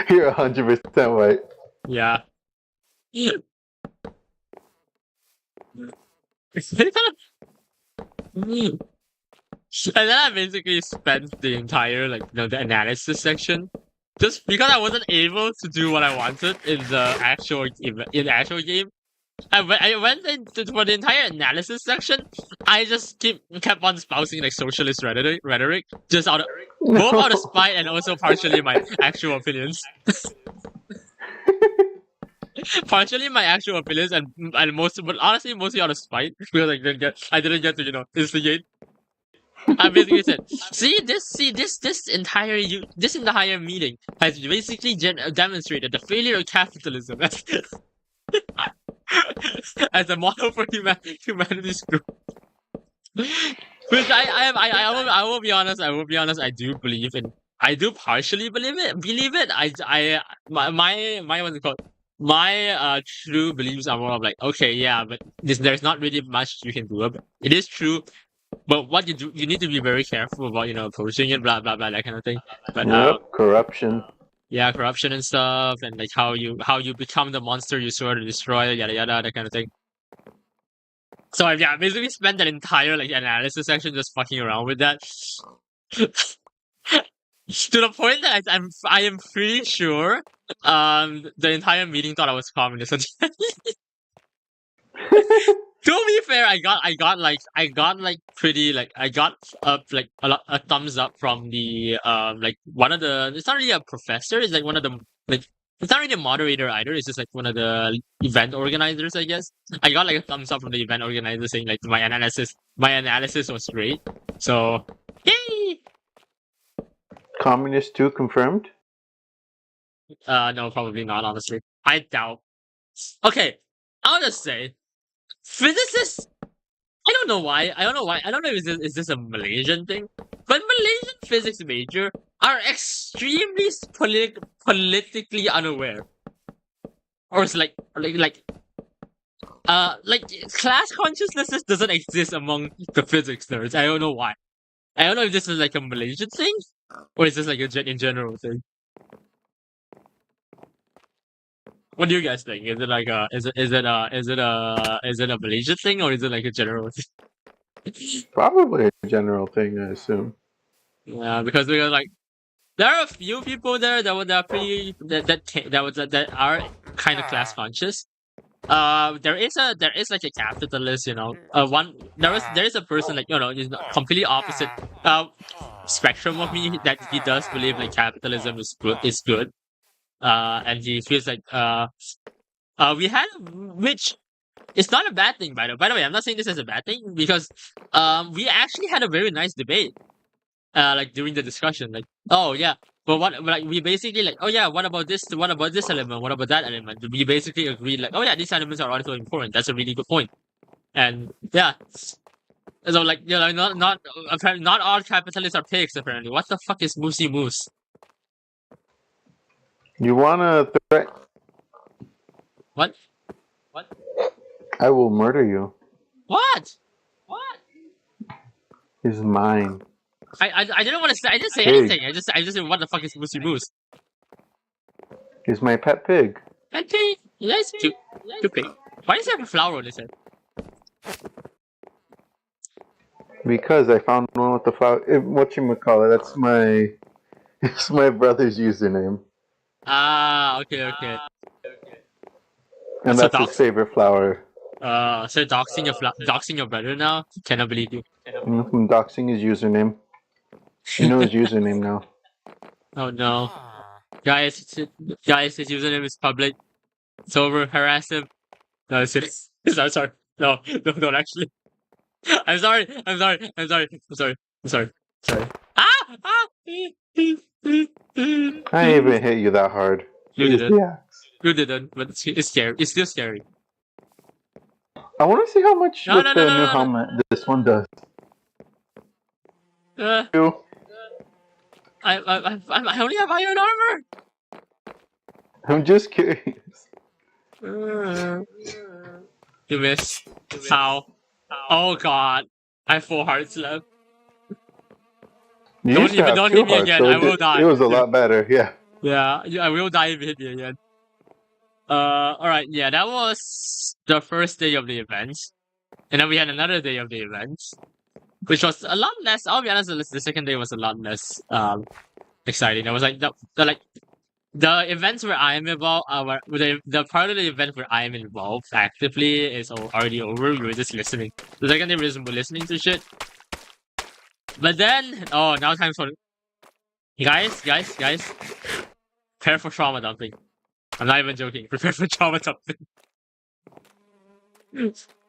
You're 100% right. Yeah. And then I basically spent the entire the analysis section just because I wasn't able to do what I wanted in the actual game. I went into for the entire analysis section. I just kept on spousing like socialist rhetoric, just out of both out of No. spite and also partially my actual opinions. Partially my actual opinions and most, but honestly mostly out of spite because I didn't get to instigate. I basically said, this entire this entire meeting has basically demonstrated the failure of capitalism as a model for humanity's growth. Which I will be honest. I will be honest. I do believe in. I do partially believe it. Believe it. My what's it called? My true beliefs are more of like, okay, yeah, but there's not really much you can do about it. It is true, but what you do, you need to be very careful about approaching it, blah blah blah, that kind of thing. But Yep, corruption. yeah, corruption and stuff, and like how you become the monster you sort of destroy, yada yada, that kind of thing. So yeah, I basically spent that entire like analysis section just fucking around with that. To the point that I am pretty sure the entire meeting thought I was communist. To be fair, I got pretty like I got up like a thumbs up from the like one of the, it's not really a professor, it's like one of the like, it's not really a moderator either, it's just like one of the event organizers, I guess. I got like a thumbs up from the event organizer saying like my analysis was great. So yay! Communist 2 confirmed? No, probably not, honestly. I doubt. Okay, I'll just say physicists, I don't know why. I don't know why. I don't know if is this a Malaysian thing, but Malaysian physics major are extremely politically unaware, or it's like class consciousness just doesn't exist among the physics nerds. I don't know why. I don't know if this is like a Malaysian thing, or is this like in general thing. What do you guys think? Is it like a Malaysian thing, or is it like a general thing? Probably a general thing, I assume. Yeah, because like there are a few people there that are pretty that are kind of class conscious. There is like a capitalist, one there is a person like is not completely opposite spectrum of me, that he does believe like capitalism is good. And he feels like we had, which is not a bad thing, by the way. I'm not saying this as a bad thing, because we actually had a very nice debate like during the discussion, like, oh yeah, but what, like, we basically like, oh yeah, what about this element, what about that element, we basically agreed like, oh yeah, these elements are also important, that's a really good point. And yeah, so like, not apparently not all capitalists are pigs, apparently. What the fuck is Moosey Moose? You wanna threat? What I will murder you. what He's mine. I didn't want to say, I didn't say Pig. anything, I just said, what the fuck is Moosey Moose? He's my pet pig. Pet pig? Yes, cute pig. Why does he have a flower on his head? Because I found one with the flower. Whatchamacallit, that's my. It's my brother's username. Ah, okay. And So that's his favorite flower. So doxing your brother now? Cannot believe you. I'm doxing his username. You know his username now. Oh no, guys, his username is public. It's over. Harass him. No, it's just, I'm sorry. No, don't actually. I'm sorry. Ah! I ain't even hit you that hard. You Use didn't. the axe. You didn't, but it's scary. It's still scary. I want to see how much No, with no, the no, new no. helmet this one does. You. I only have iron armor. I'm just curious. You missed. How? Oh god. I have 4 hearts left. You Don't used to have hit 2 me hearts, again. so I will die. it was a lot better. Yeah. Yeah, I will die if you hit me again. Alright, yeah, that was the first day of the event. And then we had another day of the event, which was a lot less, I'll be honest, the second day was a lot less exciting. It was like the like The events where I'm involved, the part of the event where I'm involved actively is already over. We were just listening. The second day we were listening to shit. But then, oh, now time for guys, prepare for trauma dumping. I'm not even joking. Prepare for trauma dumping.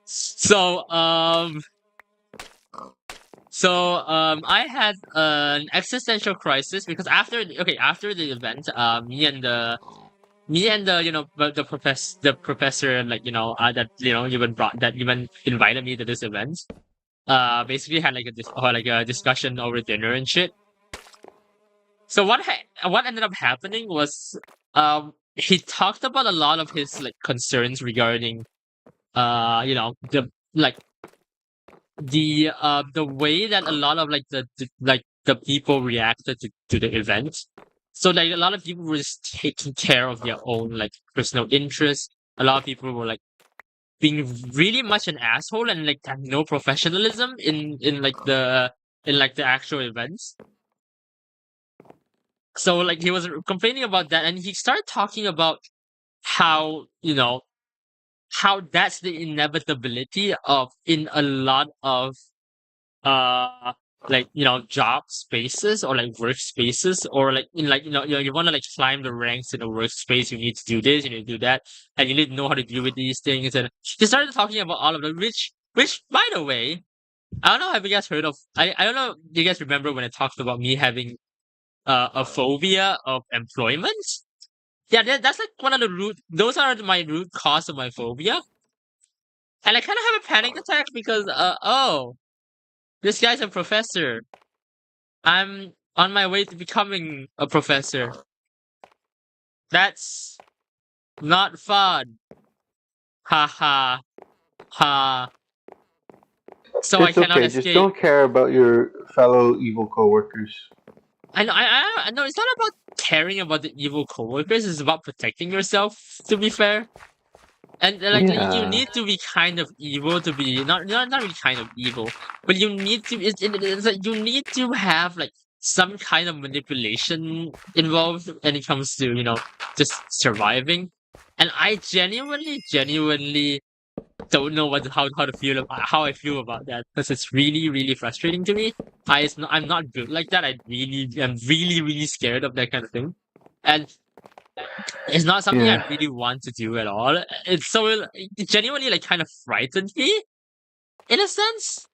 So, I had an existential crisis because after the event, me and the the professor, like, that, even invited me to this event, basically had like a discussion over dinner and shit. So what ended up happening was, he talked about a lot of his like concerns regarding, the like the way that a lot of like the people reacted to the event. So like a lot of people were just taking care of their own like personal interests. A lot of people were like being really much an asshole and like had no professionalism in like the actual events. So like he was complaining about that, and he started talking about how, how that's the inevitability of in a lot of uh job spaces or like workspaces, or like in like you want to like climb the ranks in a workspace. You need to do this, you need to do that, and you need to know how to deal with these things. And he started talking about all of them, which by the way, I don't know if you guys heard of, I don't know if you guys remember when I talked about me having a phobia of employment. Yeah, that's like one of the root, those are my root cause of my phobia. And I kind of have a panic attack because oh, this guy's a professor. I'm on my way to becoming a professor. That's not fun. Ha ha ha. So I It's cannot okay. Just escape. don't care about your fellow evil coworkers. I know. I know. It's not about caring about the evil coworkers. It's about protecting yourself. To be fair, and like, you Yeah. need to be kind of evil to be not really kind of evil, but you need to. It's like you need to have like some kind of manipulation involved when it comes to just surviving. And I genuinely don't know how to feel about how I feel about that, because it's really frustrating to me. I'm not good like that. I'm really scared of that kind of thing, and it's not something I Yeah. really want to do at all. It's so it genuinely like kind of frightened me in a sense.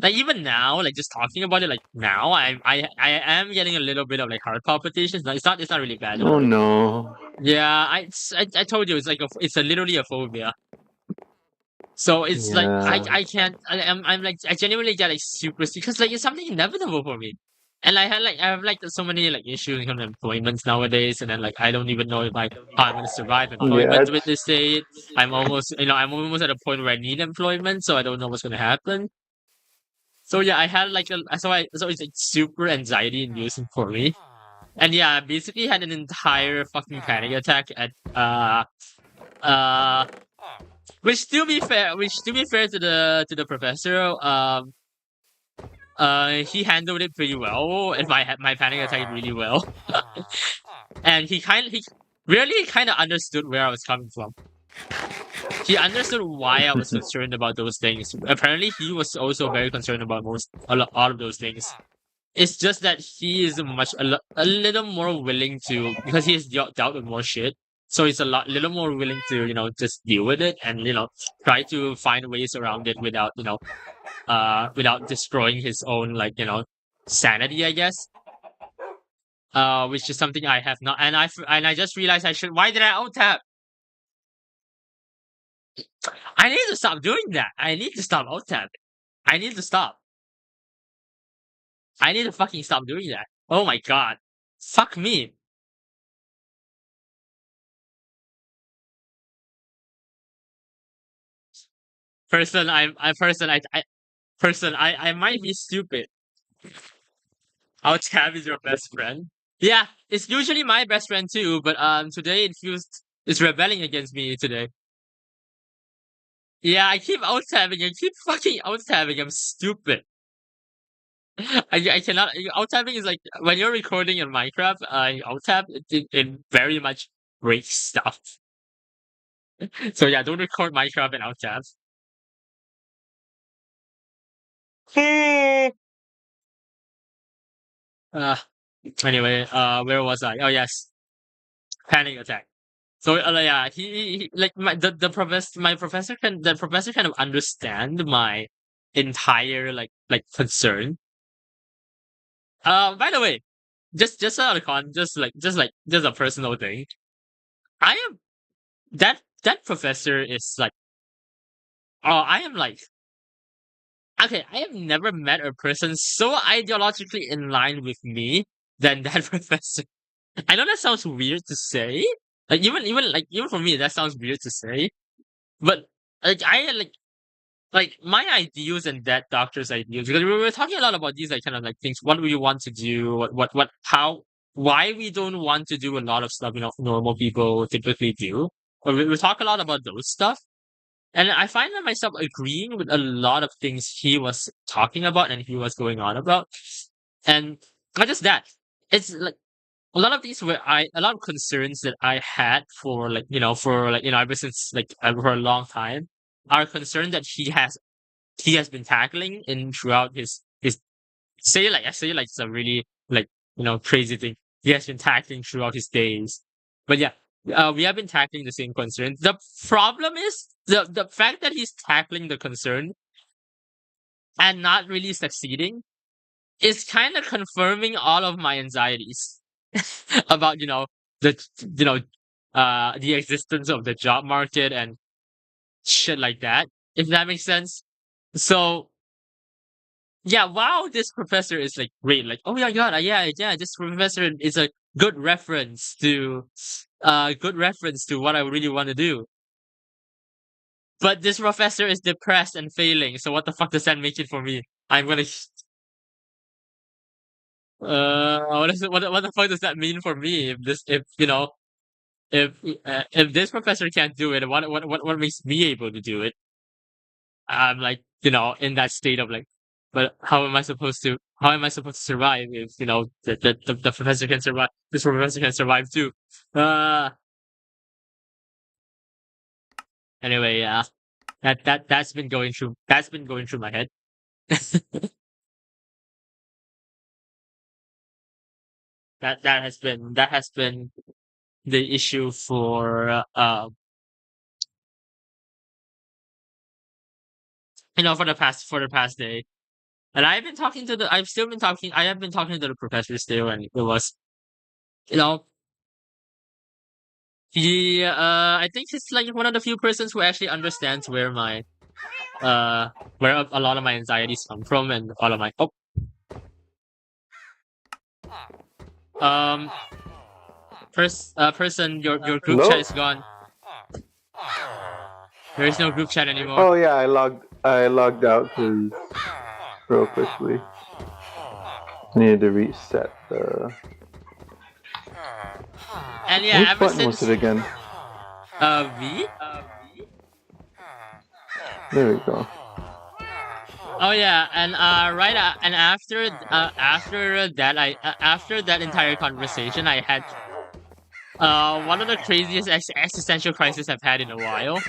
Like even now, like just talking about it, like now, I am getting a little bit of like heart palpitations. No, it's not really bad. Don't Oh worry. no. Yeah, I told you it's like it's a literally a phobia. So it's like Yeah. I can't I'm like I genuinely get like super because like it's something inevitable for me. And I have like so many like issues in employments nowadays, and then like I don't even know if how I'm gonna survive Yeah. employment with this state. I'm almost at a point where I need employment, so I don't know what's gonna happen. So yeah, I had like so it's like super anxiety inducing for me. And yeah, I basically had an entire fucking panic attack at uh which to be fair to the professor, he handled it pretty well, and my panic attack really well. And he really kind of understood where I was coming from. He understood why I was concerned about those things. Apparently, he was also very concerned about all of those things. It's just that he is a little more willing to, because he has dealt with more shit. So he's little more willing to just deal with it, and try to find ways around it without without destroying his own like sanity, I guess. Which is something I have not, and I just realized I should. Why did I out tap? I need to stop doing that. I need to stop out tapping. I need to stop. I need to fucking stop doing that. Oh my god. Fuck me. Person, I might be stupid. Out tab is your best friend. Yeah, it's usually my best friend too, but today it's rebelling against me today. Yeah, I keep out tabbing. I keep fucking out tabbing. I'm stupid. I cannot. Alt tabbing is like when you're recording in Minecraft. Alt tab it very much breaks stuff. So yeah, don't record Minecraft and alt tab. uh, anyway, where was I? Oh yes, panic attack. So yeah, like the professor, the professor kind of understand my entire concern. By the way, just out of just a personal thing. I am that professor is like, oh, I am like, okay, I have never met a person so ideologically in line with me than that professor. I know that sounds weird to say. Like even for me that sounds weird to say. But like I like my ideals and that doctor's ideals, because we were talking a lot about these like kind of like things, what we want to do, what how why we don't want to do a lot of stuff normal people typically do. Or we talk a lot about those stuff. And I find that myself agreeing with a lot of things he was talking about and he was going on about. And not just that. It's like a lot of these were a lot of concerns that I had for ever since for a long time are concerned that he has been tackling in throughout his say like it's a really crazy thing. He has been tackling throughout his days. But yeah, we have been tackling the same concern. The problem is the fact that he's tackling the concern and not really succeeding is kind of confirming all of my anxieties about the you know the existence of the job market and shit like that, if that makes sense. So yeah, wow, this professor is like great. Like, oh my god, yeah, this professor is a good reference to what I really want to do. But this professor is depressed and failing. So what the fuck does that make it for me? I'm gonna what is it? What the fuck does that mean for me? If if this professor can't do it, what makes me able to do it? I'm like, in that state of like, but how am I supposed to survive if, the professor can survive, this professor can survive too. Uh, anyway, yeah, that's been going through my head. That has been the issue for, for the past day. And I have been talking to the professor still, and it was, you know, I think he's like one of the few persons who actually understands uh, where a lot of my anxieties come from and all of my, oh, um, person, your group chat Hello? is gone. There is no group chat anymore. Oh yeah, I logged out because real quickly. I needed to reset the. And yeah, Which ever button was since it again? V. There we go. Oh yeah, and and after that entire conversation, I had one of the craziest existential crises I've had in a while,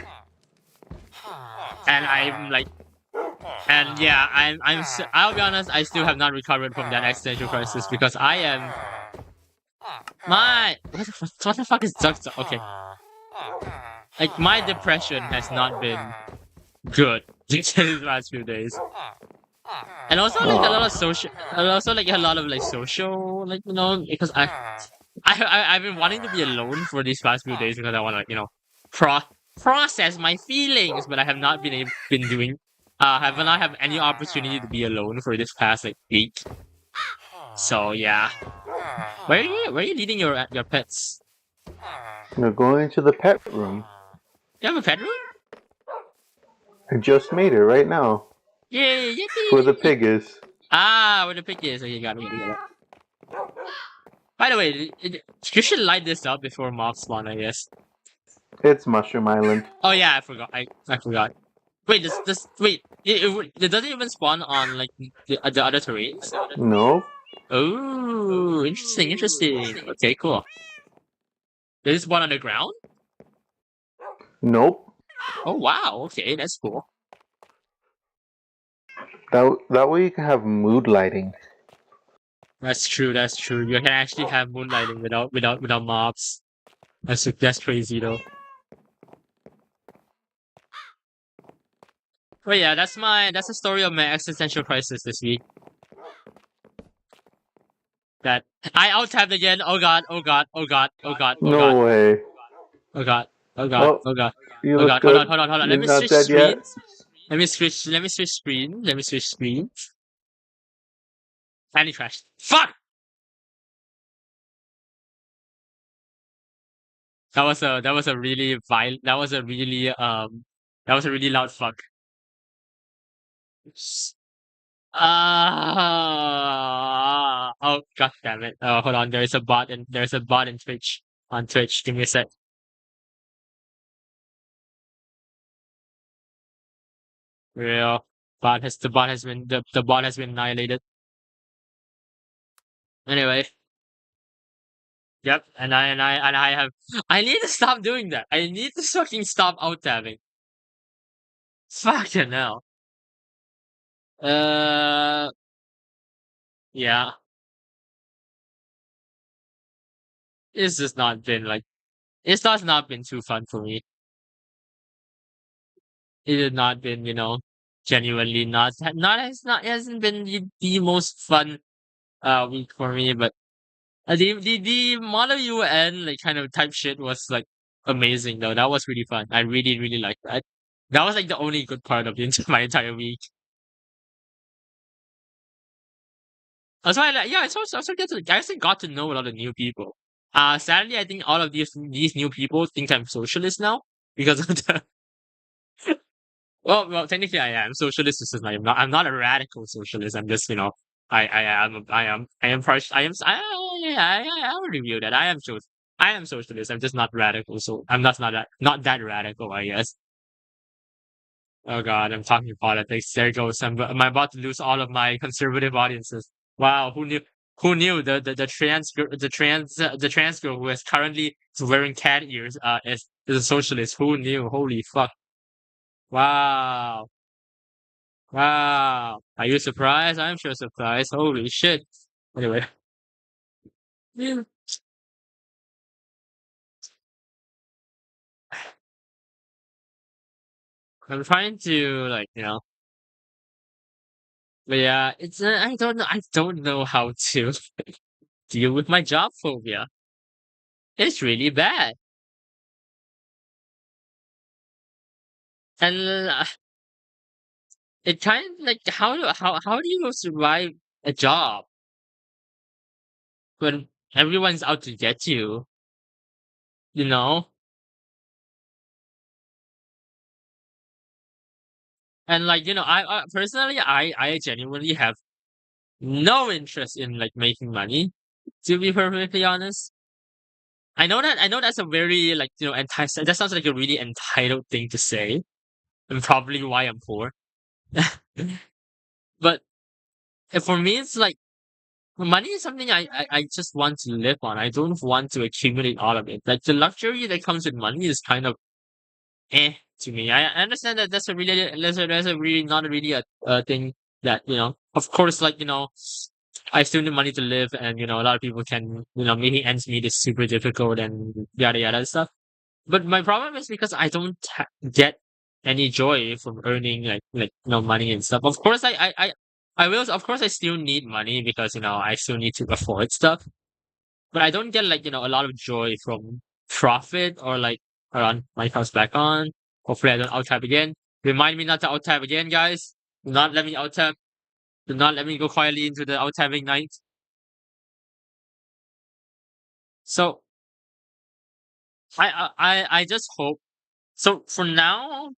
and I'm like, and yeah, I'll be honest, I still have not recovered from that existential crisis because I am what the fuck is Duck? Okay, like my depression has not been good these last few days. And also like a lot of Oh, social, and also like a lot of like social, because I've been wanting to be alone for these past few days because I want to pro- process my feelings, but I have not been doing, have not have any opportunity to be alone for this past like week. So yeah, where are you leading your pets? we're going to the pet room. You have a pet room? I just made it right now. Yay! Where the Yippee! pig is. Ah, where the pig is? Okay, got it. By the way, you should light this up before mobs spawn, I guess. It's Mushroom Island. Oh yeah, I forgot. I forgot. Wait, this wait. It doesn't even spawn on like the other terrains. No, Oh, interesting, interesting. Okay, cool. Does it spawn on the ground? nope. Oh wow. Okay, that's cool. That way you can have mood lighting. That's true. That's true. You can actually have moonlighting without mobs. That's crazy though. But yeah, that's the story of my existential crisis this week. That I out tabbed again. Oh god. Oh god. Oh god. Oh god. Oh god. No way. Oh god. Oh god. Oh, Oh god. you Oh look god. Hold on. good. Hold on. Hold on. Let You're me not switch dead yet. screens. Let me switch screen. Let me switch screen. Fanny trash. Fuck. That was a really violent. That was a really loud fuck. Oh god damn it. Oh hold on, there's a bot in Twitch on Twitch. Give me a sec. Real the bot has been annihilated. Anyway, yep, I need to stop doing that. I need to fucking stop out tabbing. Fucking hell. Uh yeah. It's just not been like it's just not been too fun for me. It has not been, genuinely not it hasn't been the most fun week for me, but the Mono UN like kind of type shit was like amazing though. That was really fun. I really really liked that. That was like the only good part of my entire week. That's why like, yeah, I also got to know a lot of new people. Sadly, I think all of these new people think I'm socialist now because of the well, technically I am socialist. This is I'm not a radical socialist. I'm just I am partial. I will review that. I am socialist. I'm just not radical. So I'm not that radical. I guess. Oh God, I'm talking politics. There goes. I'm about to lose all of my conservative audiences. Wow, who knew? Who knew the trans girl who is currently wearing cat ears is a socialist? Who knew? Holy fuck! Wow. Wow. Are you surprised? I'm sure surprised. Holy shit. Anyway. Yeah. I'm trying to but yeah, it's I don't know how to deal with my job phobia. It's really bad. And it kind of like how do you survive a job when everyone's out to get you, you know? And I personally I genuinely have no interest in like making money, to be perfectly honest. I know that's a very that sounds like a really entitled thing to say, and probably why I'm poor. But for me, it's like money is something I just want to live on. I don't want to accumulate all of it. Like the luxury that comes with money is kind of to me. I understand that that's a really not really a thing that Of course, I still need money to live, and a lot of people can making ends meet is super difficult and yada yada stuff. But my problem is because I don't get any joy from earning money and stuff. Of course, I will. Of course, I still need money because I still need to afford stuff. But I don't get a lot of joy from profit or hold on, my comes back on. Hopefully, I don't out tab again. Remind me not to out tab again, guys. Do not let me out tab. Do not let me go quietly into the out tabbing night. So I just hope. So for now,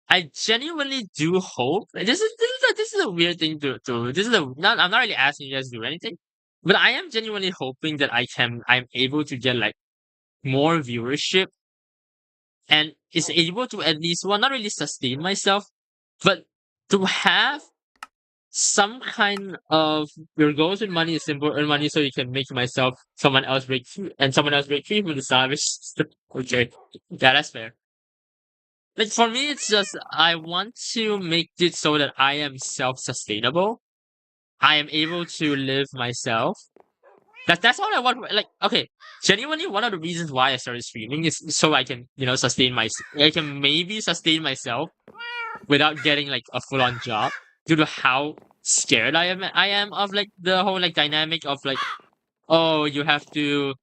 I genuinely do hope. This is a weird thing to this is a not I'm not really asking you guys to do anything, but I am genuinely hoping that I'm able to get more viewership and is able to at least, well, not really sustain myself, but to have some kind of your goals with money is simple: earn money so you can make myself someone else break free and someone else break free from the savage system. Okay, yeah, that's fair. Like for me, it's just I want to make it so that I am self-sustainable. I am able to live myself. That's all I want. Like, okay, genuinely, one of the reasons why I started streaming is so I can, sustain my, I can maybe sustain myself without getting like a full-on job due to how scared I am of like the whole like dynamic of like, oh, you have to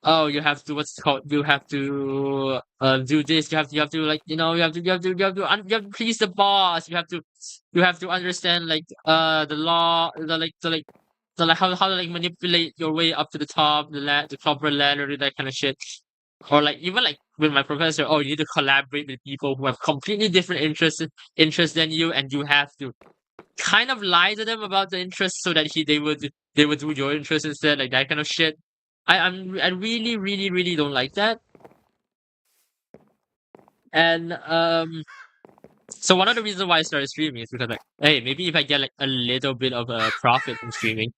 what's it called, you have to do this, you have to like, you have to please the boss, you have to understand like the law, the like how to like manipulate your way up to the top, the corporate ladder, that kind of shit. Or like even like with my professor, oh, you need to collaborate with people who have completely different interests than you, and you have to kind of lie to them about the interests so that they would do your interest instead, like that kind of shit. I really really really don't like that. And so one of the reasons why I started streaming is because like, hey, maybe if I get like a little bit of a profit from streaming,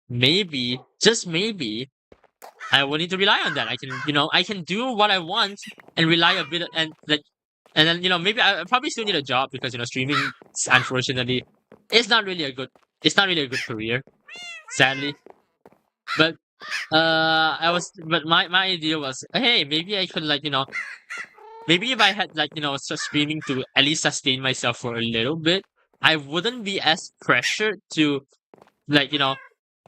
maybe, just maybe, I will need to rely on that. I can do what I want and rely a bit, and like, and then maybe I probably still need a job because streaming, unfortunately, it's not really a good it's not really a good career, sadly. But my idea was, hey, maybe I could like, maybe if I had like, streaming to at least sustain myself for a little bit, I wouldn't be as pressured to like,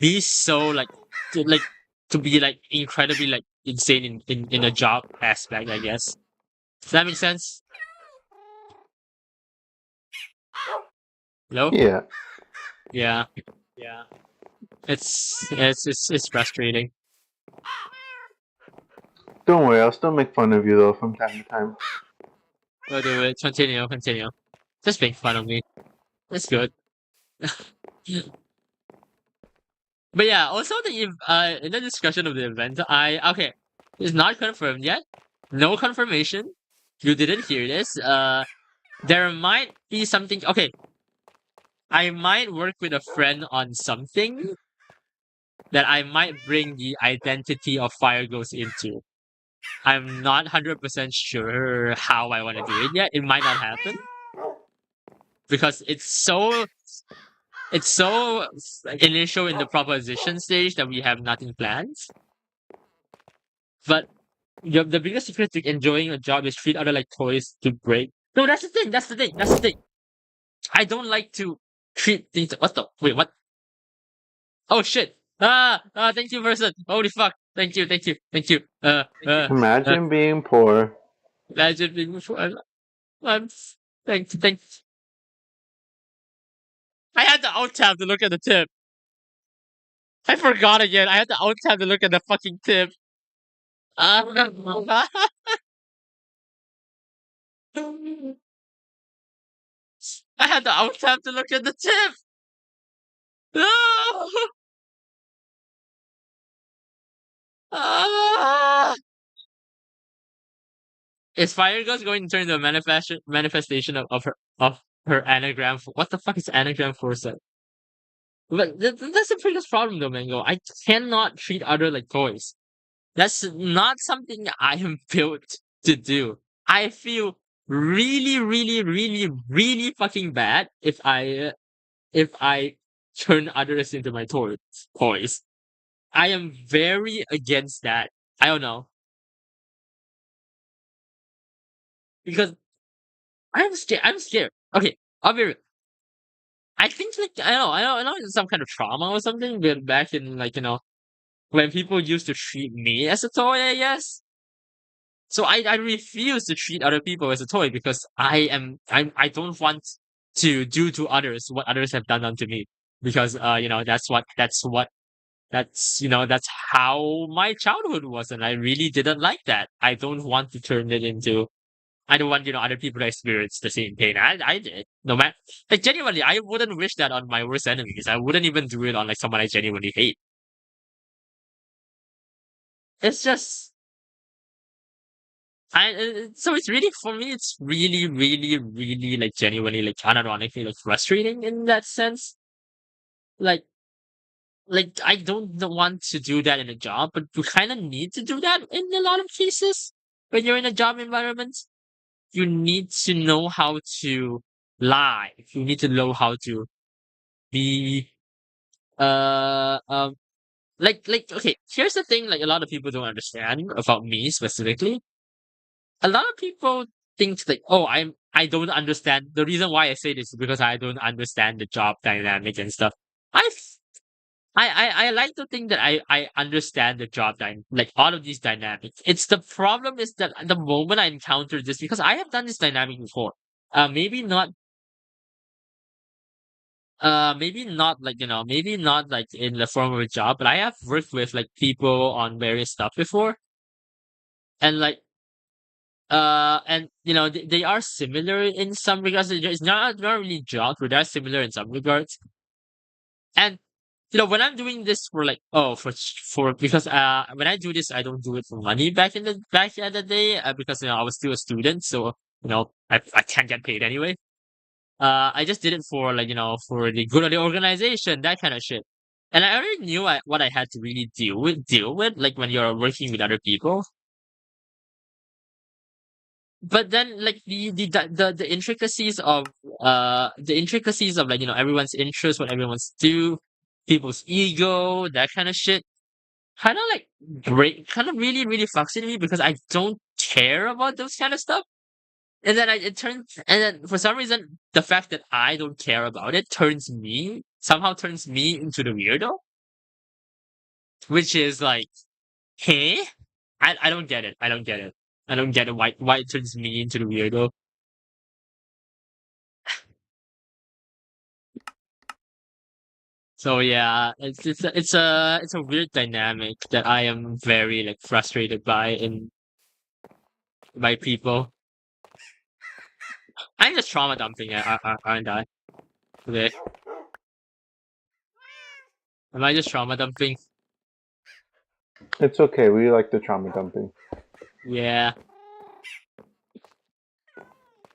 be so like, to like to be like incredibly like insane in a job aspect, I guess. Does that make sense? Hello? Yeah. Yeah. Yeah. It's frustrating. Don't worry, I'll still make fun of you though from time to time. We'll do it. Continue. Just make fun of me. That's good. But yeah, also in the discussion of the event, okay, it's not confirmed yet. No confirmation. You didn't hear this. There might be something. Okay, I might work with a friend on something that I might bring the identity of Fire Ghost into. I'm not 100% sure how I want to do it yet. It might not happen because it's so initial in the proposition stage that we have nothing planned. But the biggest secret to enjoying a job is treat other like toys to break. No, that's the thing. That's the thing. I don't like to treat things. What the? Wait, what? Oh shit! Thank you, person. Holy fuck! Thank you. Uh. Imagine being poor. Imagine being before. I'm. Thanks. I had to alt tab to look at the tip. I forgot again. I had to alt tab to look at the fucking tip. I had to alt tab to look at the tip. No! Ah! Is Fire Ghost going to turn into a manifestation of her anagram? What the fuck is anagram foresight? But that's the biggest problem, though, Mango. I cannot treat other like toys. That's not something I am built to do. I feel really, really, really, really fucking bad if I turn others into my toys. I am very against that. I don't know, because I'm scared. I'm scared. Okay, I'll be real. I think like I know it's some kind of trauma or something. But back in like when people used to treat me as a toy, I guess. So I refuse to treat other people as a toy because I don't want to do to others what others have done unto me, because that's how my childhood was, and I really didn't like that. I don't want to turn it into. I don't want other people to experience the same pain I did. No matter, like, genuinely, I wouldn't wish that on my worst enemies. I wouldn't even do it on like someone I genuinely hate. It's just So it's really for me. It's really, really, really like genuinely, like unironically, like frustrating in that sense. Like, I don't want to do that in a job, but you kind of need to do that in a lot of cases when you're in a job environment. You need to know how to lie. You need to know how to be uh um okay, here's the thing, like a lot of people don't understand about me specifically. A lot of people think like, oh, I don't understand. The reason why I say this is because I don't understand the job dynamic and stuff. I I like to think that I understand the job like all of these dynamics. It's the problem is that the moment I encounter this, because I have done this dynamic before. Maybe not maybe not like, maybe not like in the form of a job, but I have worked with like people on various stuff before. And like and they are similar in some regards. It's not really jobs, but they're similar in some regards. And when I'm doing this for like, oh, for because when I do this, I don't do it for money back in the day, because I was still a student, so I can't get paid anyway. I just did it for like, for the good of the organization, that kind of shit. And I already knew what I had to really deal with, like when you're working with other people. But then like the intricacies of like, everyone's interest, what everyone's do, people's ego, that kind of shit, kind of like kind of really really fucks with me because I don't care about those kind of stuff. And then and then for some reason, the fact that I don't care about it turns me into the weirdo, which is like, hey, I don't get it. I don't get it. I don't get it. Why it turns me into the weirdo? So yeah, it's a weird dynamic that I am very like frustrated by people. I'm just trauma dumping, aren't I? Today, am I just trauma dumping? It's okay. We like the trauma dumping. Yeah.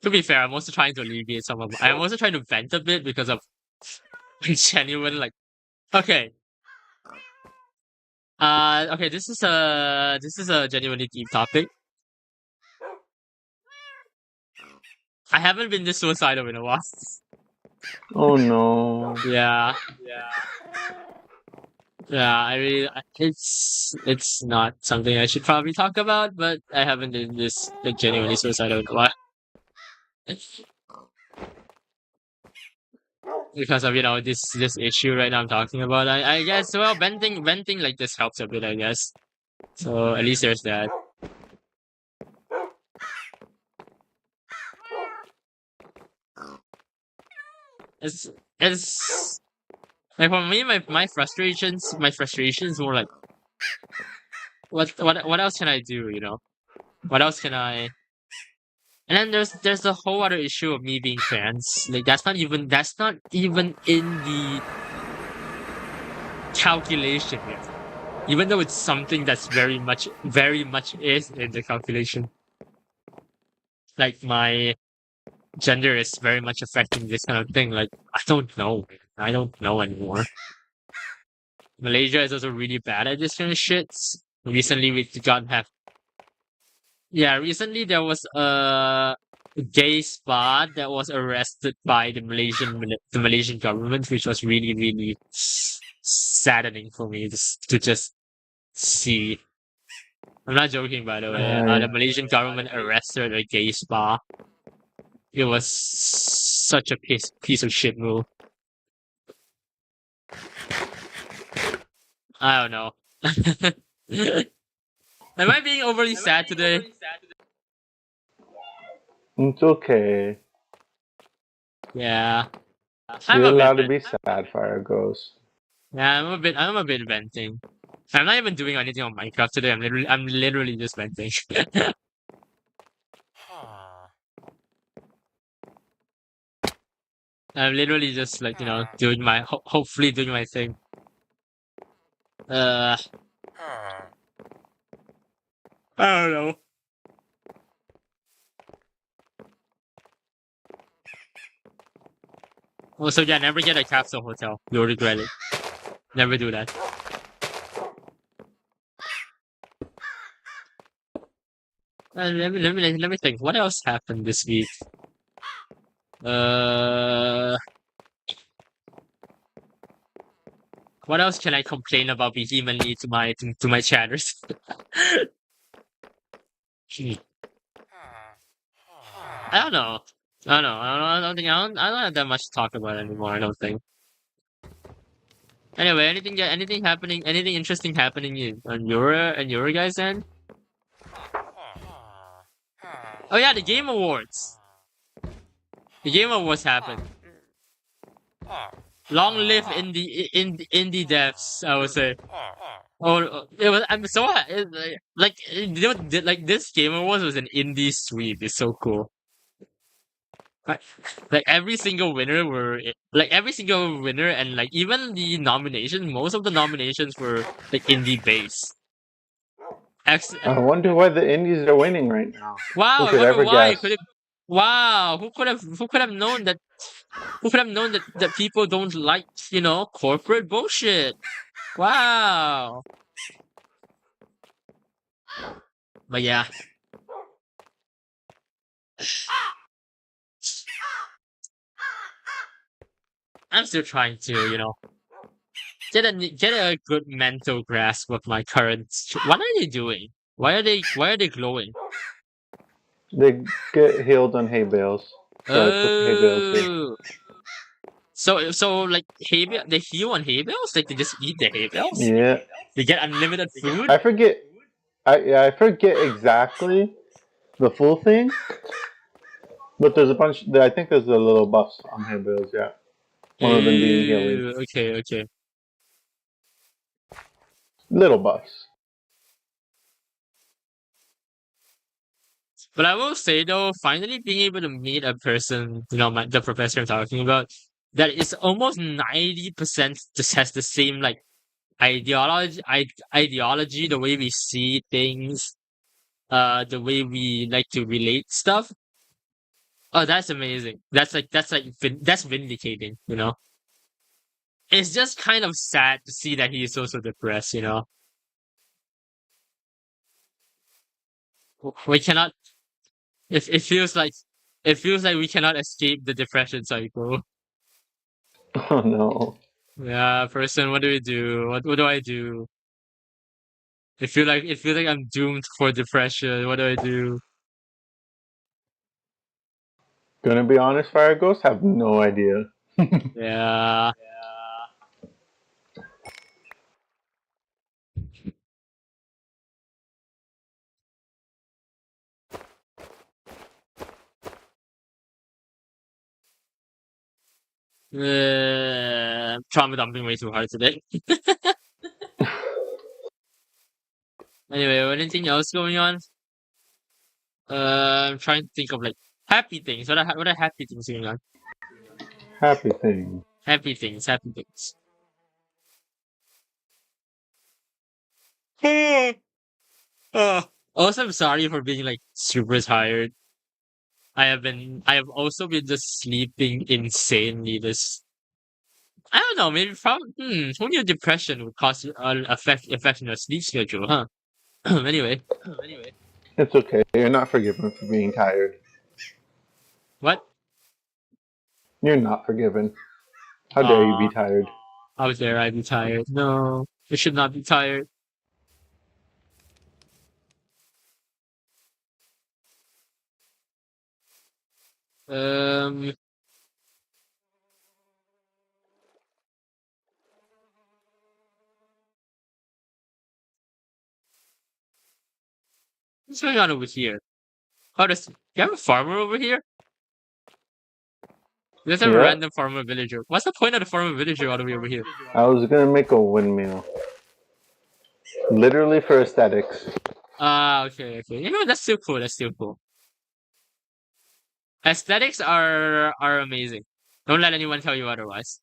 To be fair, I'm also trying to alleviate I'm also trying to vent a bit because of genuine like. Okay. Okay. This is a genuinely deep topic. I haven't been this suicidal in a while. Oh no. Yeah. Yeah, I mean, it's not something I should probably talk about, but I haven't been this like genuinely suicidal in a while because of this issue right now I'm talking about. I guess, well, venting like this helps a bit, I guess. So at least there's that. It's it's like for me, my frustrations were like, what else can I do? What else can I? And then there's the whole other issue of me being trans. Like that's not even in the calculation yet. Even though it's something that's very much is in the calculation. Like my gender is very much affecting this kind of thing. Like I don't know. I don't know anymore. Malaysia is also really bad at this kind of shit. Recently we got have Yeah, recently there was a gay spa that was arrested by the Malaysian government, which was really really saddening for me to just see. I'm not joking, by the way. The I Malaysian government arrested a gay spa. It was such a piece of shit move. I don't know. Am I being overly sad today? It's okay. Yeah, I'm You're a bit allowed to vent. be sad, Fire Ghost. Yeah, I'm a bit venting. I'm not even doing anything on Minecraft today. I'm literally just venting. I'm literally just like doing hopefully doing my thing. Uh, I don't know. Oh, so yeah, never get a capsule hotel. You'll regret it. Never do that. Let me think. What else happened this week? Uh, what else can I complain about vehemently to my chatters? Hmm, I don't know. I don't know. I don't think I don't have that much to talk about anymore. I don't think. Anyway, anything happening? Anything interesting happening on your guys' end? Oh yeah, the Game Awards. The Game Awards happened. Long live indie devs, I would say. Oh, it was. I'm so like this Game Awards was an indie sweep. It's so cool. Like, like every single winner and like even the nomination. Most of the nominations were like indie based. Ex- I wonder why the Indies are winning right now. wow, Who I could wonder ever why. guess? Could it? Wow, who could have known that? Who could have known that people don't like corporate bullshit? Wow. But yeah, I'm still trying to get a good mental grasp of my current. What are they doing? Why are they glowing? They get healed on hay bales, so I put hay bales here. Oh, so like they heal on hay bales? Like they just eat the hay bales? Yeah, They get unlimited food? I forget. I forget exactly the full thing, but there's a bunch. I think there's a little buffs on hay bales. Yeah, one of them being healing. Okay, okay. Little buffs. But I will say though, finally being able to meet a person, the professor I'm talking about, that is almost 90% just has the same like ideology, the way we see things, the way we like to relate stuff. Oh, that's amazing. That's vindicating. It's just kind of sad to see that he is also depressed. We cannot. It feels like we cannot escape the depression cycle. Oh no, Yeah, person, what do we do? What do I do? It feels like I'm doomed for depression. What do I do? gonna be honest, Fire Ghost have no idea. Yeah. Trauma dumping way too hard today. Anyway, anything else going on? I'm trying to think of like happy things. What are happy things going on? Happy thing. Happy things, happy things. Oh, also, I'm sorry for being like super tired. I have also been just sleeping insanely. This, I don't know, maybe who knew depression would cause affect your sleep schedule, huh? Anyway, It's okay. You're not forgiven for being tired. what? You're not forgiven. How dare you be Aw, tired? how dare I be tired? No, I should not be tired. Um, what's going on over here? Oh, do you have a farmer over here? There's a Yeah, random farmer villager. What's the point of the farmer villager all the way over here? I was gonna make a windmill. Literally for aesthetics. Ah, okay, okay. That's still cool. That's still cool. Aesthetics are amazing. Don't let anyone tell you otherwise.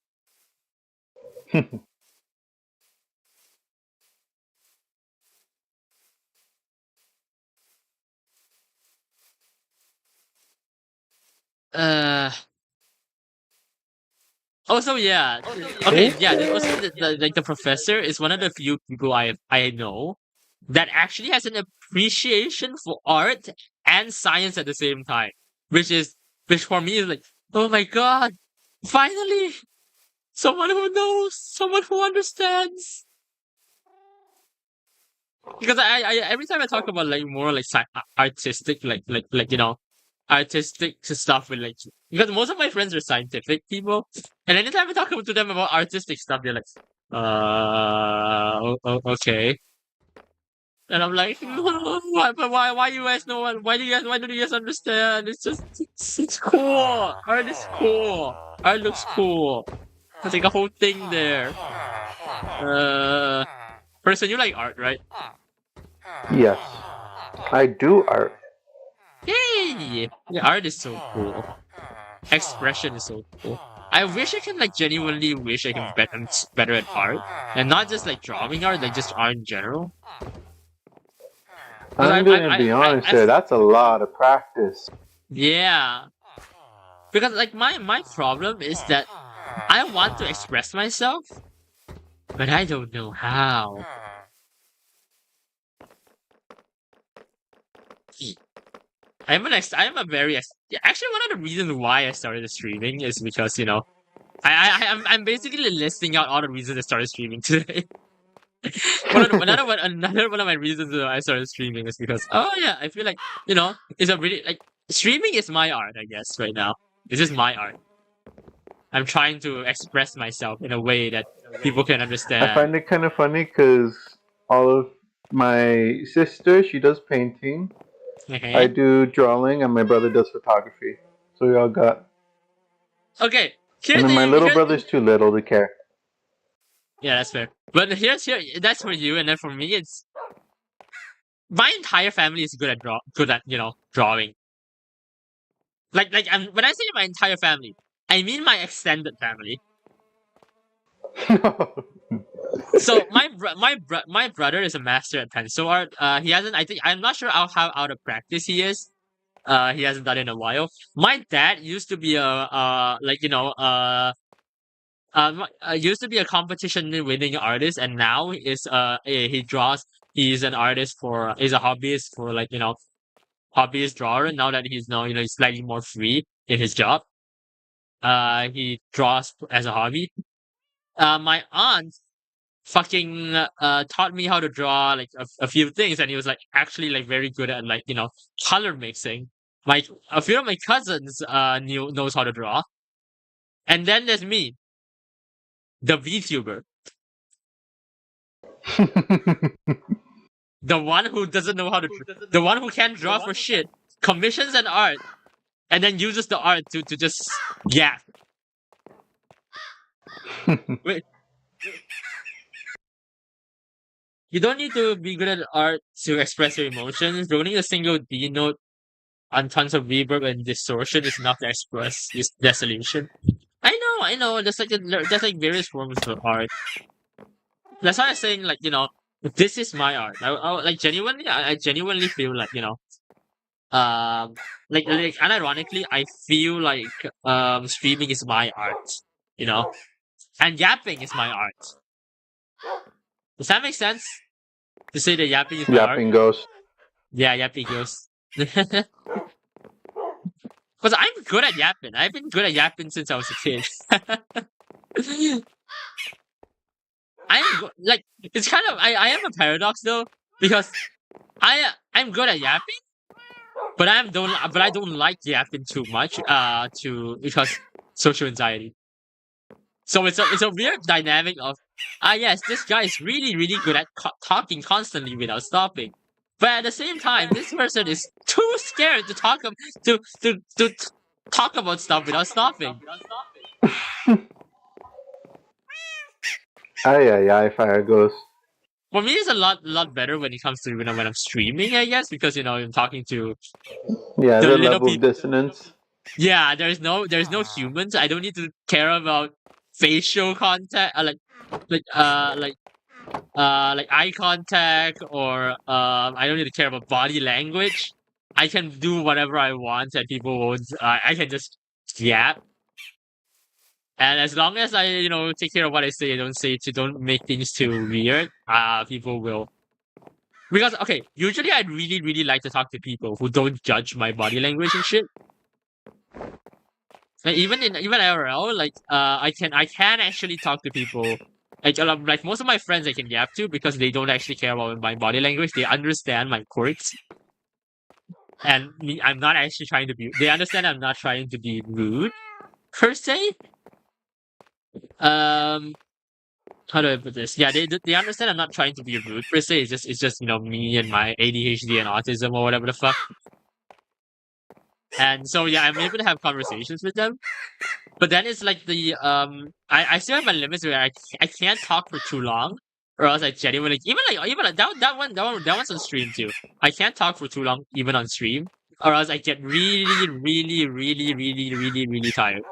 Uh, Also, yeah. Okay, See? yeah. There's also like the professor is one of the few people I know that actually has an appreciation for art and science at the same time, which is which for me is like, oh my god, finally someone who knows, someone who understands. Because I every time I talk about like more like artistic artistic stuff with like because most of my friends are scientific people, and anytime I talk to them about artistic stuff, they're like, okay, and I'm like, why, but why you guys know what? Why do you guys understand? It's cool. Art is cool. Art looks cool. There's like a whole thing there. Uh, person, you like art, right? Yes. I do art. Yay! Yeah, art is so cool. Expression is so cool. I wish I can like genuinely wish I can better at art, and not just like drawing art, like just art in general. Because I'm gonna be honest there, that's a lot of practice. yeah. Because like my problem is that I want to express myself, but I don't know how. I'm a very actually one of the reasons why I started streaming is because I'm basically listing out all the reasons I started streaming today. Another one of my reasons that I started streaming is because oh yeah, I feel like it's a really like streaming is my art, I guess, right now. This is my art. I'm trying to express myself in a way that people can I understand. find it kind of funny because all of my sister, she does painting. I Okay. do drawing, and my brother does photography. So we all got. Okay. And then my little brother's too little to care. Yeah, that's fair. But that's for you, and then for me, it's my entire family is good at drawing. When I say my entire family, I mean my extended family. So my brother is a master at pencil art. He hasn't. I think I'm not sure how out of practice he is. He hasn't done it in a while. My dad used to be a used to be a competition winning artist, and now is he draws. He's an artist for. He's a hobbyist for hobbyist drawer. Now that he's slightly more free in his job, he draws as a hobby. My aunt fucking taught me how to draw like a few things, and he was like actually like very good at color mixing. Like a few of my cousins knows how to draw, and then there's me, the Vtuber, the one who doesn't know how to, the one who can't draw for shit, commissions an art, and then uses the art to just yeah. Wait, you don't need to be good at art to express your emotions. Droning a single D note on tons of reverb and distortion is enough to express this dissolution. I know. There's like various forms of art. That's why I'm saying this is my art. Like genuinely, I genuinely feel like unironically, I feel like streaming is my art. You know, and yapping is my art. Does that make sense? To say that yapping is my art? Yapping ghost. Yeah, yapping goes. Because I'm good at yapping. I've been good at yapping since I was a kid. like it's kind of I am a paradox though because I'm good at yapping, but I don't like yapping too much to because social anxiety. So it's a weird dynamic of yes, this guy is really good at talking constantly without stopping, but at the same time this person is too scared to to talk about stuff without stopping. Ay, ay, fire ghost. For me, it's a lot better when it comes to when I'm streaming, I guess, because I'm talking to Yeah, the the little level of people. dissonance. Yeah, there's no humans. I don't need to care about facial contact, like eye contact, or I don't need to care about body language. I can do whatever I want, and people won't. I can just yap. And as long as I, take care of what I say, don't make things too weird, people will. Because okay, usually I'd really, really like to talk to people who don't judge my body language and shit. Like even IRL, like I can actually talk to people. Like most of my friends I can yap to because they don't actually care about my body language. They understand my quirks, and me, I'm not actually trying to be. They understand I'm not trying to be rude per se. Um, how do I put this? Yeah, they understand I'm not trying to be rude per se. It's just me and my ADHD and autism or whatever the fuck. And so yeah, I'm able to have conversations with them. But then it's like I still have my limits where I can't talk for too long, or else I genuinely even like that one's on stream too. I can't talk for too long even on stream, or else I get really really really really really really tired.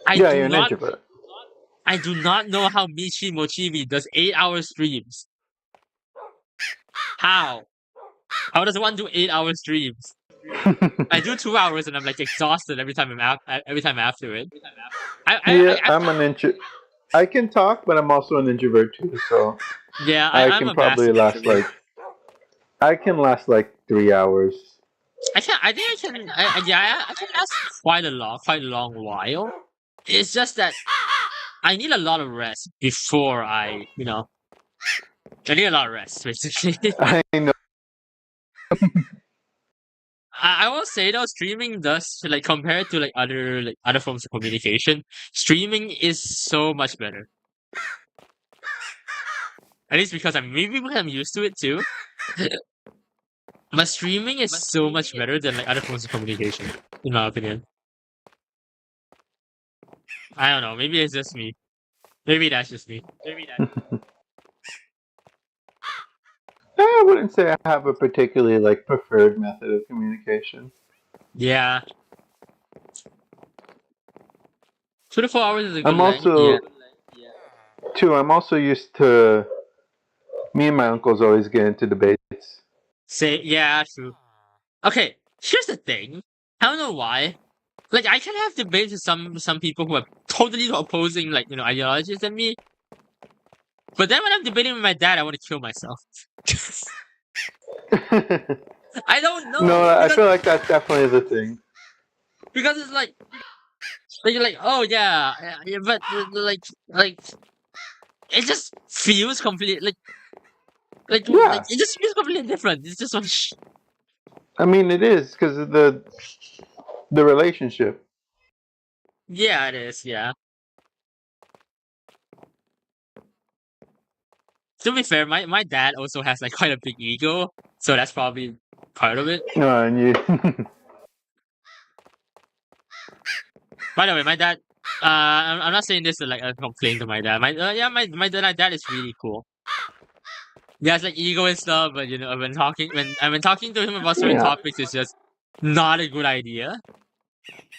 I Yeah, do you're an not introvert. I do not know how Michi Mochibi does 8 hour streams. How? How does one do 8 hour streams? I do 2 hours and I'm like exhausted every time every time after it. Yeah, I I'm an intro. I can talk, but I'm also an introvert too. So yeah, I I'm can a probably massive last introvert. like I can last like 3 hours. I can. I think I can. Yeah, I can last quite a long while. It's just that I need a lot of rest before I need a lot of rest basically. I know. I will say though, streaming does like compared to like other forms of communication, streaming is so much better. At least because I'm used to it too. But streaming is so much better than like other forms of communication, in my opinion. I don't know. Maybe it's just me. Maybe that's just me. I wouldn't say I have a particularly like preferred method of communication. Yeah. 24 hours is a good I'm length. Yeah. also too. I'm also used to me and my uncles always get into debates. Say yeah, true. Okay, here's the thing. I don't know why. Like I can have debates with some people who are totally opposing ideologies than me. But then when I'm debating with my dad, I want to kill myself. I don't No, know I because feel like that's definitely the thing. it's like you're like oh yeah, yeah but like it just feels completely like Yeah, it just feels completely different. It's just I mean it is because of the relationship. yeah it is yeah. To be fair, my dad also has like quite a big ego, so that's probably part of it. And you, By the way, my dad. I'm not saying this to like a complaint to my dad. My dad is really cool. He has like ego and stuff, but when talking to him about certain yeah, topics, it's just not a good idea.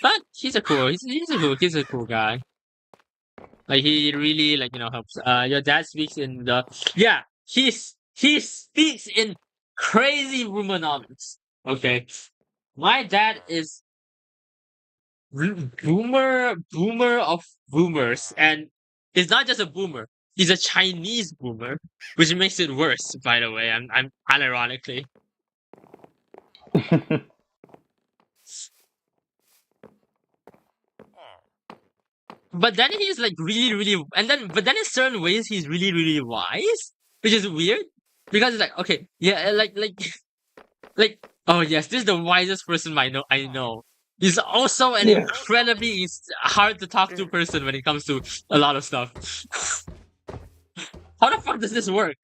But he's a cool guy. Like he really helps. Your dad speaks in the yeah he speaks in crazy rumonomics. Okay, my dad is boomer of boomers, and he's not just a boomer. He's a Chinese boomer, which makes it worse. By the way, I'm unironically. But then he's like really, really, but then in certain ways he's really, really wise, which is weird because it's like okay, yeah, like oh yes, this is the wisest person I know. He's also an yeah, incredibly hard to talk to person when it comes to a lot of stuff. How the fuck does this work?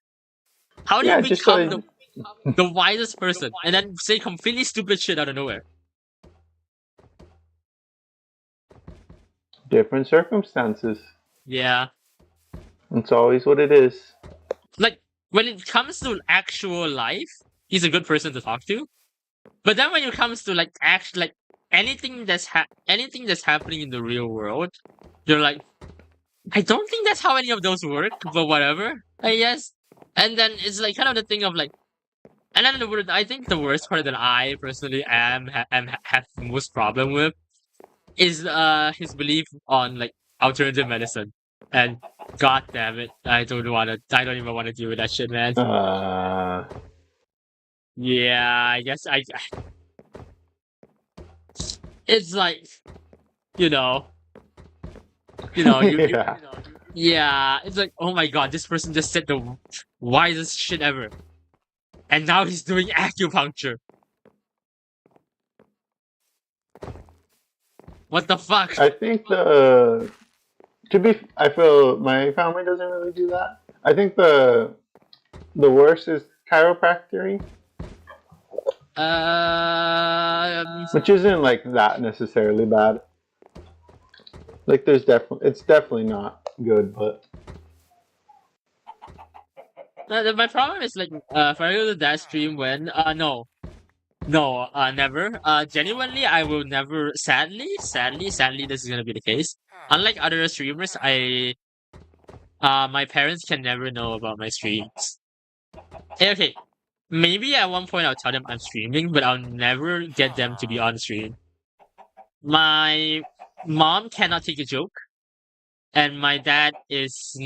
How do you yeah. Just become like the wisest person and then say completely stupid shit out of nowhere? different circumstances. Yeah, It's always what it is. like when it comes to actual life, he's a good person to talk to. But then when it comes to anything that's happening in the real world, you're like, I don't think that's how any of those work, but whatever, I guess. And then it's like kind of the thing of like, and then I think the worst part that I personally have the most problem with is his belief on like alternative medicine. And god damn it, I don't even want to deal with that shit, man. Uh, Yeah, I guess it's like, you know, you yeah. yeah, it's like, oh my god, this person just said the wisest shit ever. And now he's doing acupuncture. What the fuck? I think I feel my family doesn't really do that. I think the worst is chiropractic, Um, which isn't like that necessarily bad. Like it's definitely not good, but my problem is like, if I go to that stream when, no, never. Genuinely, I will never. Sadly, this is gonna be the case. Unlike other streamers, my parents can never know about my streams. Okay, maybe at one point I'll tell them I'm streaming, but I'll never get them to be on stream. My mom cannot take a joke, and my dad is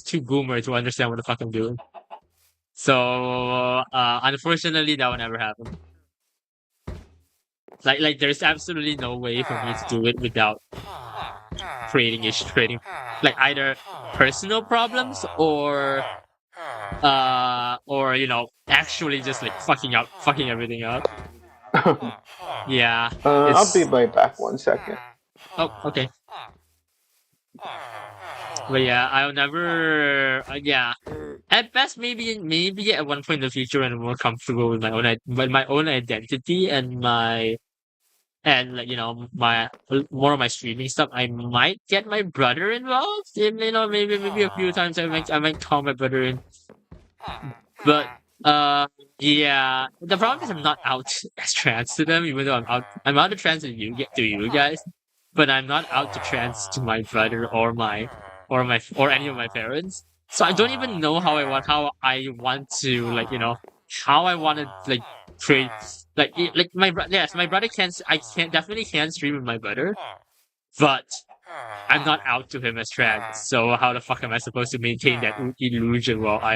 too boomer to understand what the fuck I'm doing. So, unfortunately, that will never happen. There's absolutely no way for me to do it without creating like either personal problems or actually just like fucking everything up. Yeah, I'll be it's right back 1 second. oh okay. But yeah, I'll never. Yeah, at best, maybe at one point in the future, when I'm more comfortable with my own identity and like my more of my streaming stuff, I might get my brother involved. Maybe a few times I might call my brother in. But yeah, the problem is I'm not out as trans to them, even though I'm out to trans to you guys, but I'm not out to trans to my brother or any of my parents. So I don't even know how I want to how I want to create like yes, my brother can I can definitely can stream with my brother, but I'm not out to him as trans. So how the fuck am I supposed to maintain that illusion while I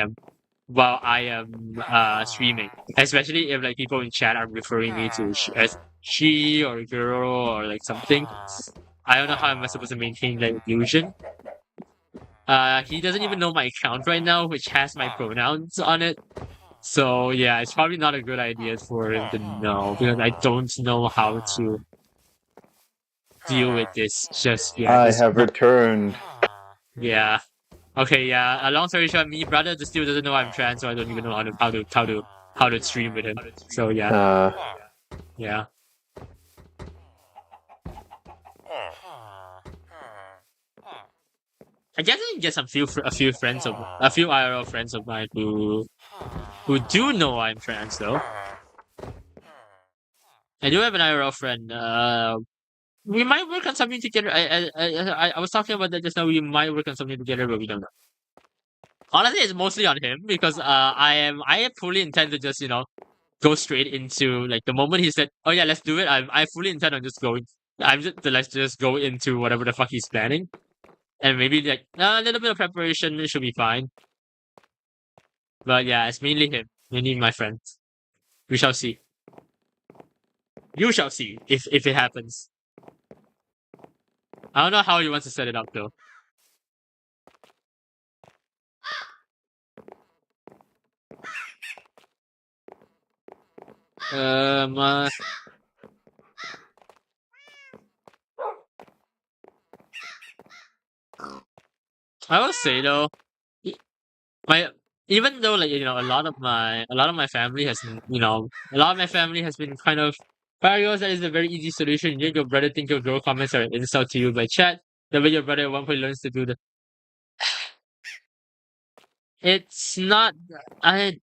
am streaming? Especially if like people in chat are referring me to as she or girl or like something. I don't know how am I supposed to maintain that illusion. He doesn't even know my account right now, which has my pronouns on it. So yeah, it's probably not a good idea for him to know because I don't know how to deal with this just yet. I have returned. Yeah. Okay, yeah. Long story short, me brother just still doesn't know I'm trans, so I don't even know how to stream with him. So yeah, Uh, yeah. I guess I can get a few IRL friends of mine who do know I'm trans though. I do have an IRL friend. We might work on something together. I was talking about that just now. We might work on something together, but we don't know. Honestly, it's mostly on him because I fully intend to just go straight into like the moment he said, "Oh yeah, let's do it." I fully intend on just going. Let's just go into whatever the fuck he's planning, and maybe like a little bit of preparation should be fine. But yeah, it's mainly my friend. We shall see. You shall see if it happens. I don't know how he wants to set it up though. Um, I will say though, e- my even though like a lot of my family has a lot of my family has been kind of Barrios, that is a very easy solution. You make your brother think your girl comments are an insult to you by chat. The way your brother at one point learns to do the it's not I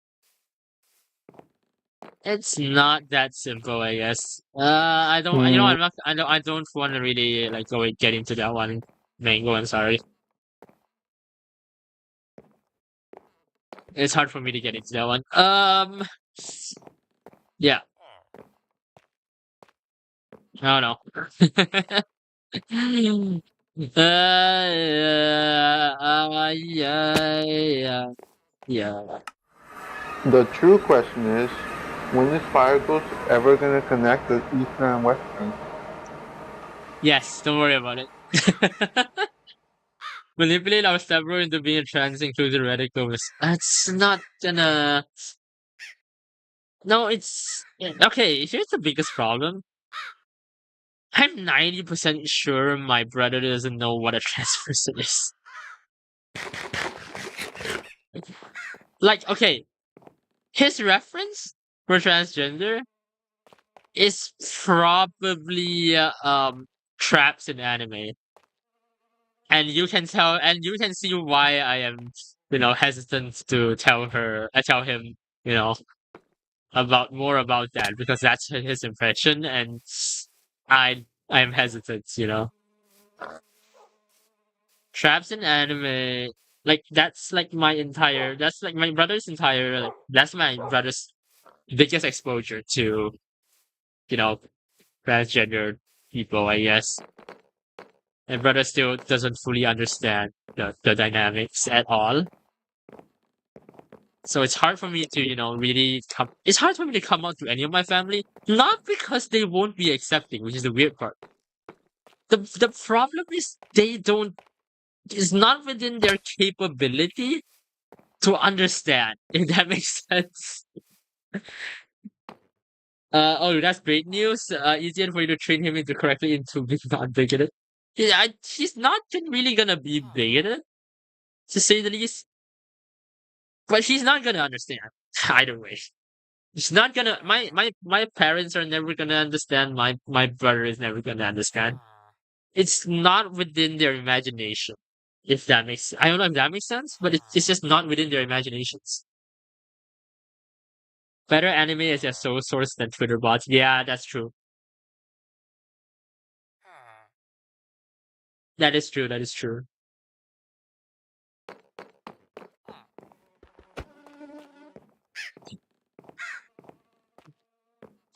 it's not that simple, I guess. I don't hmm. I don't want to really like go and get into that one. Mango, I'm sorry. It's hard for me to get into that one. Yeah, I don't know. Yeah, yeah. The true question is, when is Fire Ghost ever gonna connect the Eastern and Western? Yes, don't worry about it. Manipulate our stepbro into being a trans inclusive radical. That's not gonna. No, it's okay. Here's the biggest problem. I'm 90% sure my brother doesn't know what a trans person is. Like, okay, his reference for transgender is probably traps in anime, and you can tell, and you can see why I am, hesitant to tell him, you know, about more about that because that's his impression, and I'm hesitant, Traps in anime, like that's like my brother's entire like that's my brother's biggest exposure to you know transgender people, I guess. My brother still doesn't fully understand the dynamics at all. So it's hard for me to, really come. It's hard for me to come out to any of my family, not because they won't be accepting, which is the weird part. The problem is they don't. It's not within their capability to understand. If that makes sense. Oh, that's great news. Easier for you to train him into correctly into being not bigoted. Yeah, he's not really gonna be bigoted, to say the least. But he's not gonna understand either way. He's not gonna. My parents are never gonna understand. My brother is never gonna understand. It's not within their imagination. If that makes, I don't know if that makes sense, but it's just not within their imaginations. Better anime is a sole source than Twitter bots. Yeah, that's true. That is true. That is true.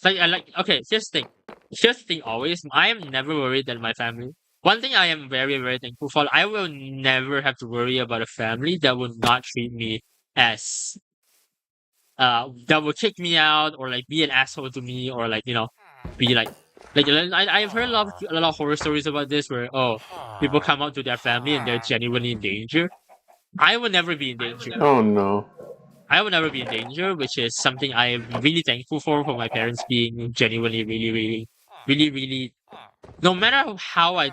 Like, I like. Okay, here's the thing. Here's the thing. Always, I am never worried that my family. One thing I am very, very thankful for. I will never have to worry about a family that will not treat me as that will kick me out or like be an asshole to me or like be like I've heard a lot of horror stories about this where people come out to their family and they're genuinely in danger. I will never be in danger. Oh no. I will never be in danger, which is something I am really thankful for my parents being genuinely really really really really no matter how I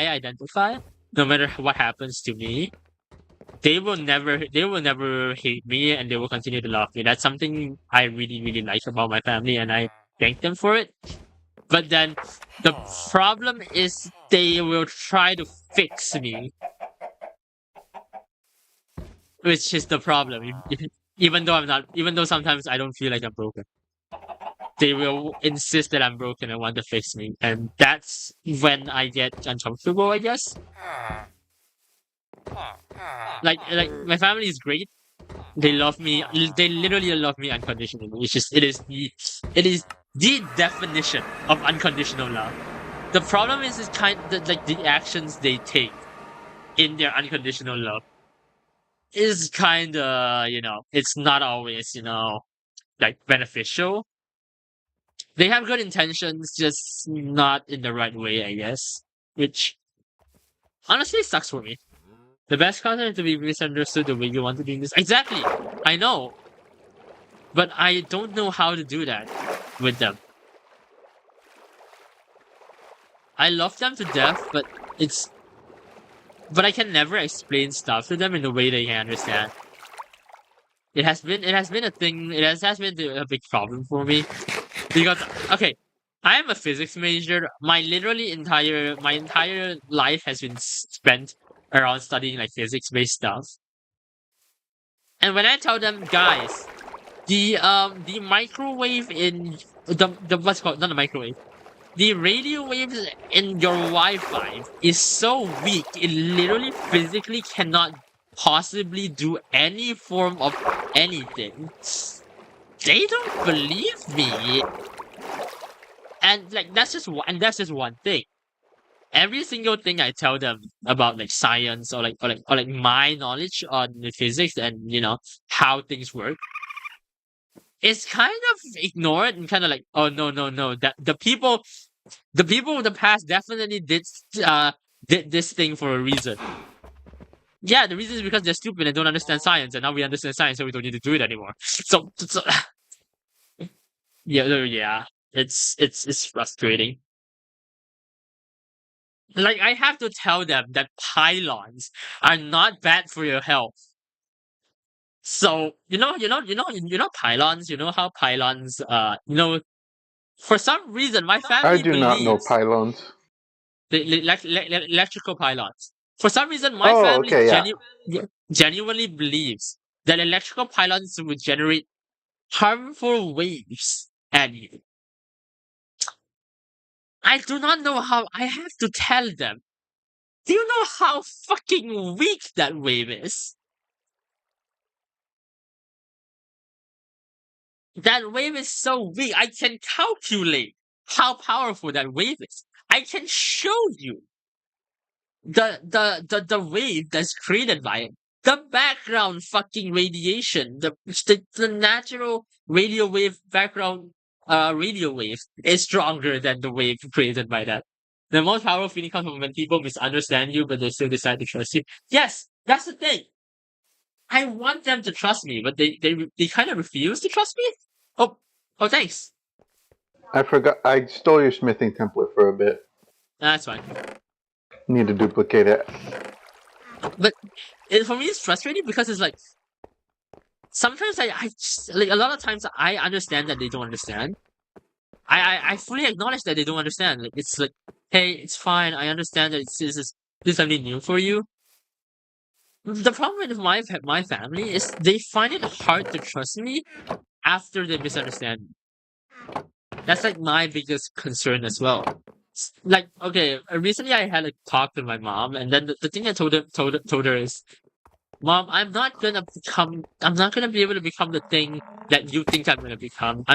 identify, no matter what happens to me, they will never hate me and they will continue to love me. That's something I really, really like about my family and I thank them for it. But then the problem is they will try to fix me, which is the problem. Even though I'm not, even though sometimes I don't feel like I'm broken, they will insist that I'm broken and want to fix me. And that's when I get uncomfortable, I guess. Like my family is great. They love me. They literally love me unconditionally. It is the definition of unconditional love. The problem is like the actions they take in their unconditional love is kind of it's not always like beneficial. They have good intentions, just not in the right way, I guess. Which honestly sucks for me. The best content is to be misunderstood the way you want to be exactly. I know, but I don't know how to do that with them. I love them to death, but I can never explain stuff to them in a way they can understand. It has been a thing. It has been a big problem for me because okay, I am a physics major. My entire life has been spent around studying like physics based stuff. And when I tell them, guys, the microwave in the what's called not the microwave. The radio waves in your Wi-Fi is so weak, it literally physically cannot possibly do any form of anything. They don't believe me, and like that's just one thing. every single thing I tell them about like science or like my knowledge on the physics and how things work is kind of ignored and kind of like, oh no, that the people of the past definitely did this thing for a reason. Yeah, the reason is because they're stupid and don't understand science, and now we understand science, so we don't need to do it anymore. So yeah, it's frustrating. Like I have to tell them that pylons are not bad for your health. So pylons. You know how pylons. For some reason, my I family do not know believes pylons. the electrical pylons. For some reason, my Oh, family okay, yeah. genuinely believes that electrical pylons would generate harmful waves at you. I do not know how. I have to tell them. Do you know how fucking weak that wave is? That wave is so weak. I can calculate how powerful that wave is. I can show you the wave that's created by it. The background fucking radiation, the natural radio wave background radio wave is stronger than the wave created by that. The most powerful feeling comes from when people misunderstand you, but they still decide to trust you. Yes, that's the thing. I want them to trust me, but they kind of refuse to trust me. Oh, oh, thanks. I forgot. I stole your smithing template for a bit. That's fine. Need to duplicate it. But for me, it's frustrating because it's like sometimes like a lot of times I understand that they don't understand. I fully acknowledge that they don't understand. Like it's like, hey, it's fine. I understand that this is something new for you. The problem with my family is they find it hard to trust me after they misunderstand me. That's like my biggest concern as well. Like, okay, recently I had a talk with my mom, and then the thing I told her is, Mom, I'm not gonna be able to become the thing that you think I'm gonna become.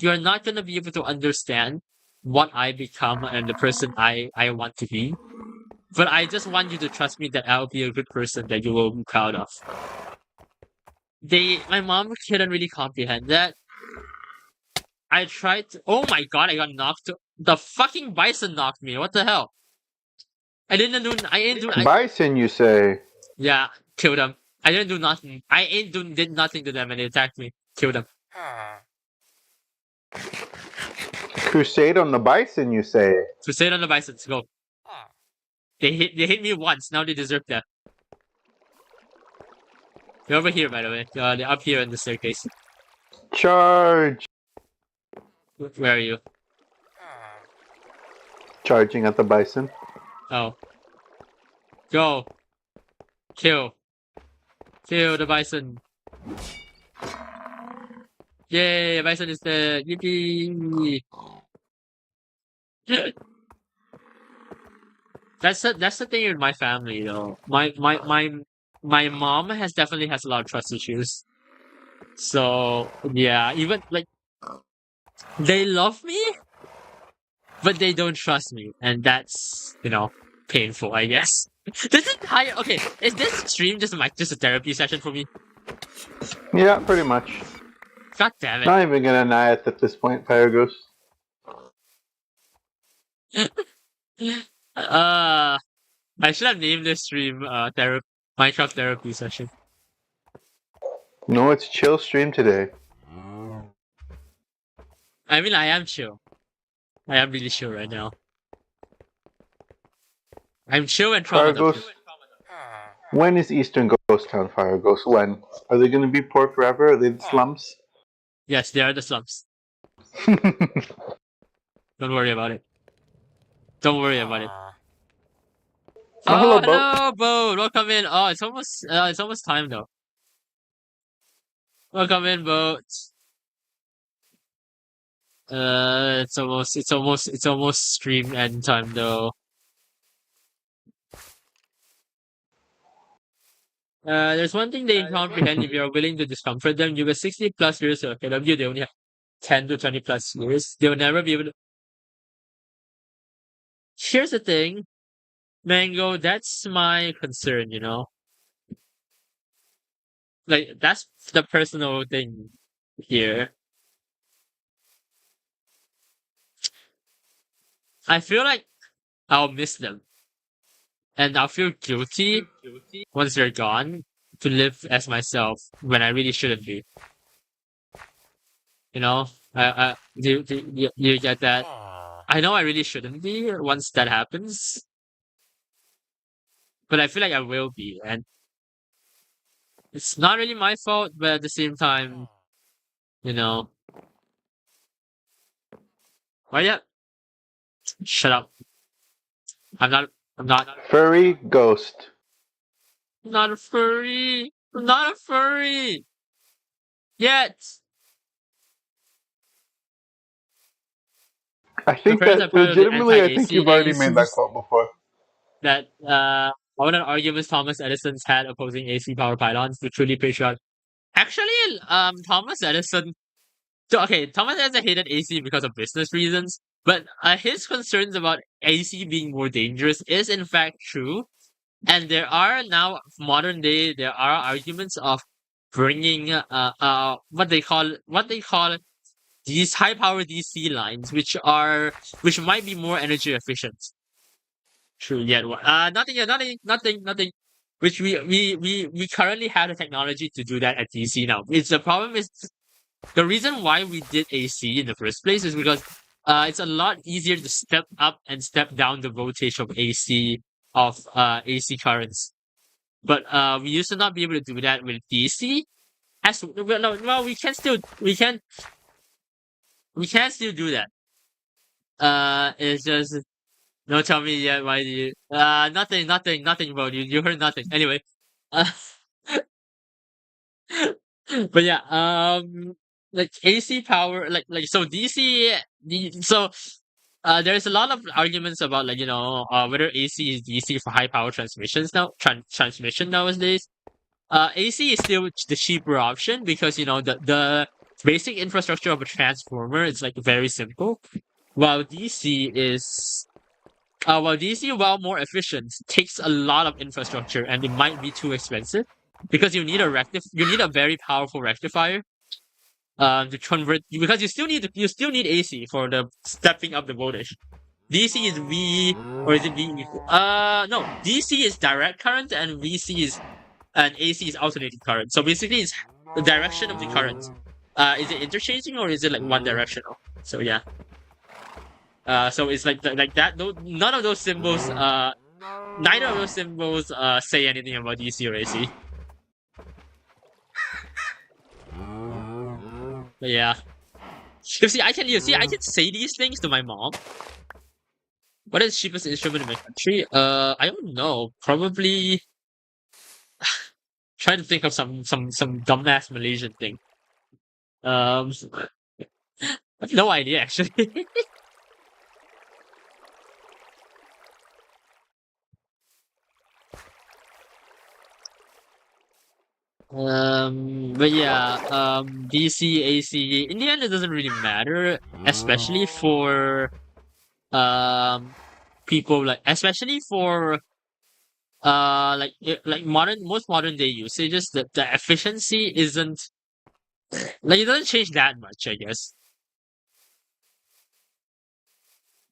You're not gonna be able to understand what I become and the person I want to be. But I just want you to trust me that I'll be a good person that you will be proud of. My mom couldn't really comprehend that. I tried to, oh my god, I got knocked. The fucking bison knocked me. What the hell? I didn't do, Bison, you say? yeah, killed them. I didn't do nothing. Did nothing to them and they attacked me. Killed them. Crusade on the bison, you say? Crusade on the bisons, go. They hit me once, now they deserve that. They're over here, by the way. They're up here in the staircase. Charge! Where are you? Charging at the bison. Oh. Go. Kill. Kill the bison. Yay, bison is dead. Yippee! That's the thing with my family though. My mom definitely has a lot of trust issues. So yeah, even like they love me, but they don't trust me, and that's painful, I guess. This entire okay, is this stream just a therapy session for me? Yeah, pretty much. God damn it! Not even gonna deny it at this point, Fire Ghost. I should have named this stream Minecraft therapy session. No, it's chill stream today. I mean, I am chill. I am really chill right now. I'm chill and Fire traumatized. Ghost. When is Eastern Ghost Town, Fire Ghost? When? Are they gonna be poor forever? Are they the slums? Yes, they are the slums. Don't worry about it. Don't worry about it. Oh, hello, Boat. Hello, Boat. Welcome in. Oh, it's almost time though. Welcome in, Boat. It's almost stream end time though. There's one thing they comprehend if you're willing to discomfort them. You get 60 plus years of KW, they only have 10 to 20 plus years. They'll never be able to. Here's the thing. Mango, that's my concern, Like, that's the personal thing here. I feel like I'll miss them, and I'll feel guilty once they're gone to live as myself when I really shouldn't be. You know, do you get that? I know I really shouldn't be once that happens, but I feel like I will be, and it's not really my fault. But at the same time, you know, oh yeah, shut up. I'm not. I'm not. Furry ghost. I'm not a furry. I'm not a furry yet. I My think parents are that part of the legitimately, I think anti-AC you've already made that days. quote before. That I want to argue with Thomas Edison's had opposing AC power pylons to truly patriotic. Actually, Thomas Edison. So okay, Thomas Edison hated AC because of business reasons, but his concerns about AC being more dangerous is in fact true. And there are now modern day there are arguments of bringing what they call these high power DC lines, which might be more energy efficient. True. Yet, nothing. Yeah, nothing. Which we currently have the technology to do that at DC now. It's the problem is the reason why we did AC in the first place is because it's a lot easier to step up and step down the voltage of AC currents. But we used to not be able to do that with DC. As well, no, well, we can still do that. It's just don't tell me yet. Why do you? Nothing, bro. You heard nothing. Anyway, uh, but yeah, like AC power, like so DC, so there's a lot of arguments about like whether AC is DC for high power transmissions now transmission nowadays. AC is still the cheaper option because the basic infrastructure of a transformer is like very simple, while DC is while DC, while more efficient, takes a lot of infrastructure and it might be too expensive because you need a very powerful rectifier to convert because you still need AC for the stepping up the voltage. DC is V or is it V equal? No, DC is direct current and AC is alternating current. So basically, it's the direction of the current. Is it interchanging or is it like one directional? So yeah. So it's like that. None of those symbols. Neither of those symbols say anything about DC or AC. But yeah. You see, I can say these things to my mom. What is the cheapest instrument in my country? I don't know. Probably trying to think of some dumbass Malaysian thing. Um, I have no idea actually. But yeah, DC, AC. In the end, it doesn't really matter, especially for um people especially for like most modern day usages. The efficiency isn't like it doesn't change that much, I guess.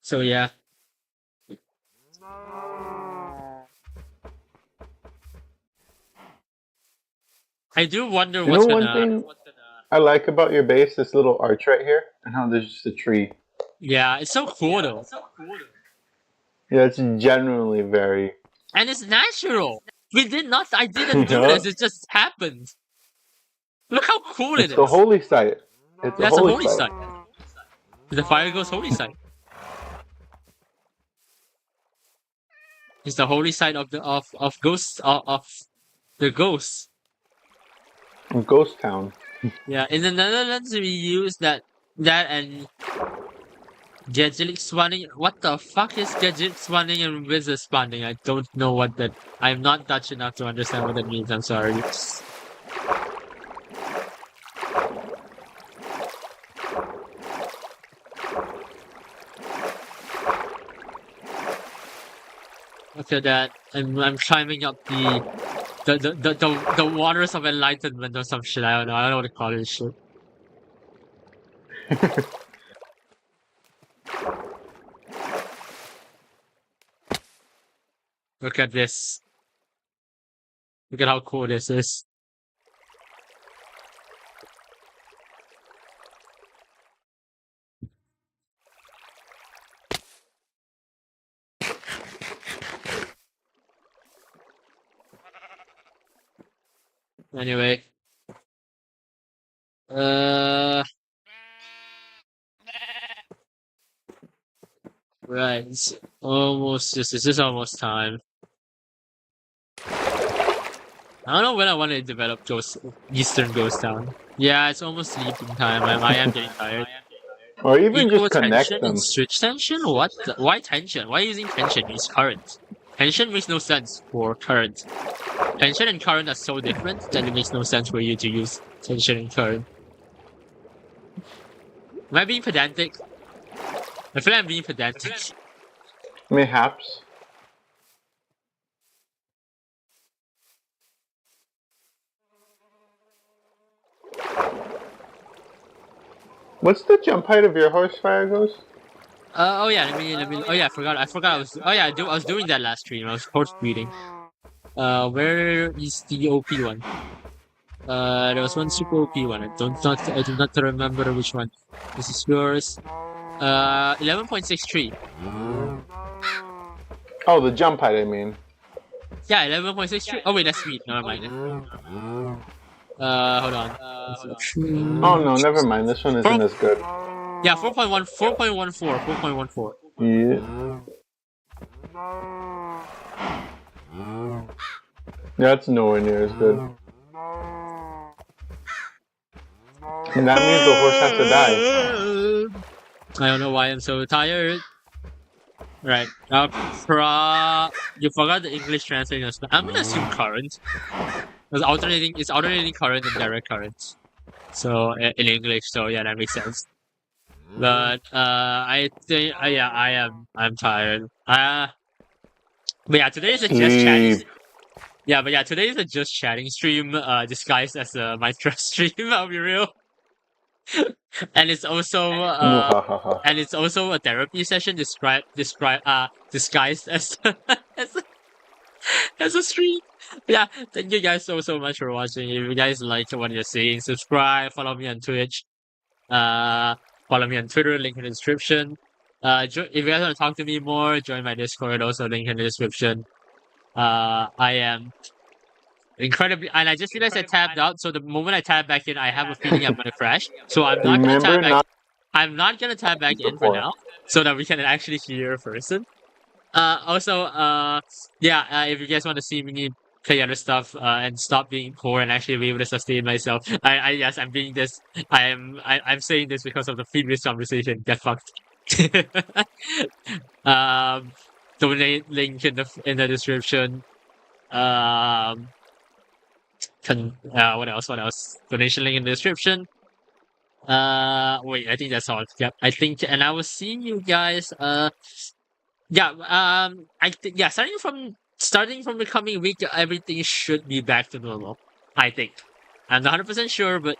So yeah, I do wonder You know what's one gonna. thing I like about your base? This little arch right here, and how there's just a tree. Yeah, it's so cool though, Yeah, it's generally very. and it's natural. We did not. I didn't do Yeah, this. It just happened. Look how cool it it's the is. holy site. It's a That's a holy holy site. site. The fire ghost holy site. It's the holy site of ghosts of the ghosts. Ghost town. Yeah, in the Netherlands we use that and Jejelik swanning. What the fuck is Jejelik swanning and wizard spanning? I don't know what that. I'm not Dutch enough to understand what that means. I'm sorry. look at that. I'm climbing up the waters of enlightenment or some shit. I don't know. I don't know what to call this shit. Look at this. Look at how cool this is. Anyway. Right. It's almost just this is almost time. I don't know when I want to develop Eastern Ghost Town. Yeah, it's almost sleeping time. I am getting tired. Or even Equal just tension connect and them. switch tension? What? Why tension? Why using tension? Use current. Tension makes no sense for current. Tension and current are so different that it makes no sense for you to use tension and current. Am I being pedantic? I feel like I'm being pedantic. Mayhaps. What's the jump height of your horse, Fire Ghost? Oh yeah, let me. Oh yeah, I forgot. I was. Oh yeah, I was doing that last stream. I was horse breeding. Where is the OP one? There was one super OP one. I do not remember which one. This is yours. 11.63. Oh, the jump height, I mean. Yeah, 11.63. Oh wait, that's sweet. Never mind. Hold on. Oh no, never mind. This one isn't as good. Yeah, 4.14. Yeah. That's nowhere near as good. And that means the horse has to die. I don't know why I'm so tired. Right. You forgot the English translation. I'm gonna assume current. Because it's alternating current and direct current. So in English, so yeah, that makes sense. But I think yeah, I'm tired. But yeah, today is a just chatting. Yeah, but yeah, today is a just chatting stream, disguised as a Minecraft stream. I'll be real. And it's also a therapy session disguised as as a, as a stream. Yeah, thank you guys so much for watching. If you guys like what you're seeing, subscribe, follow me on Twitch, follow me on Twitter, link in the description. If you guys want to talk to me more, join my Discord, also link in the description. I am incredibly, and I just realized I tabbed out. So the moment I tab back in, I have a feeling I'm gonna crash. So I'm not gonna tab back. I'm not gonna tab back in for now, so that we can actually hear a person. Also, if you guys want to see me play other stuff, and stop being poor and actually be able to sustain myself, yes, I'm being this. I'm saying this because of the previous conversation. Get fucked. Donate link in the description. What else? Donation link in the description. Wait, I think that's all. Yep, I think, and I will see you guys. I think starting from the coming week, everything should be back to normal. I think. I'm not 100% sure, but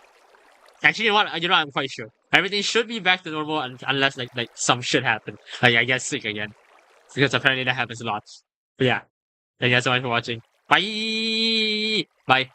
actually, you know what? I'm quite sure. Everything should be back to normal unless like some shit happen. Like I get sick again, because apparently that happens a lot. But yeah, thank you guys so much for watching. Bye. Bye.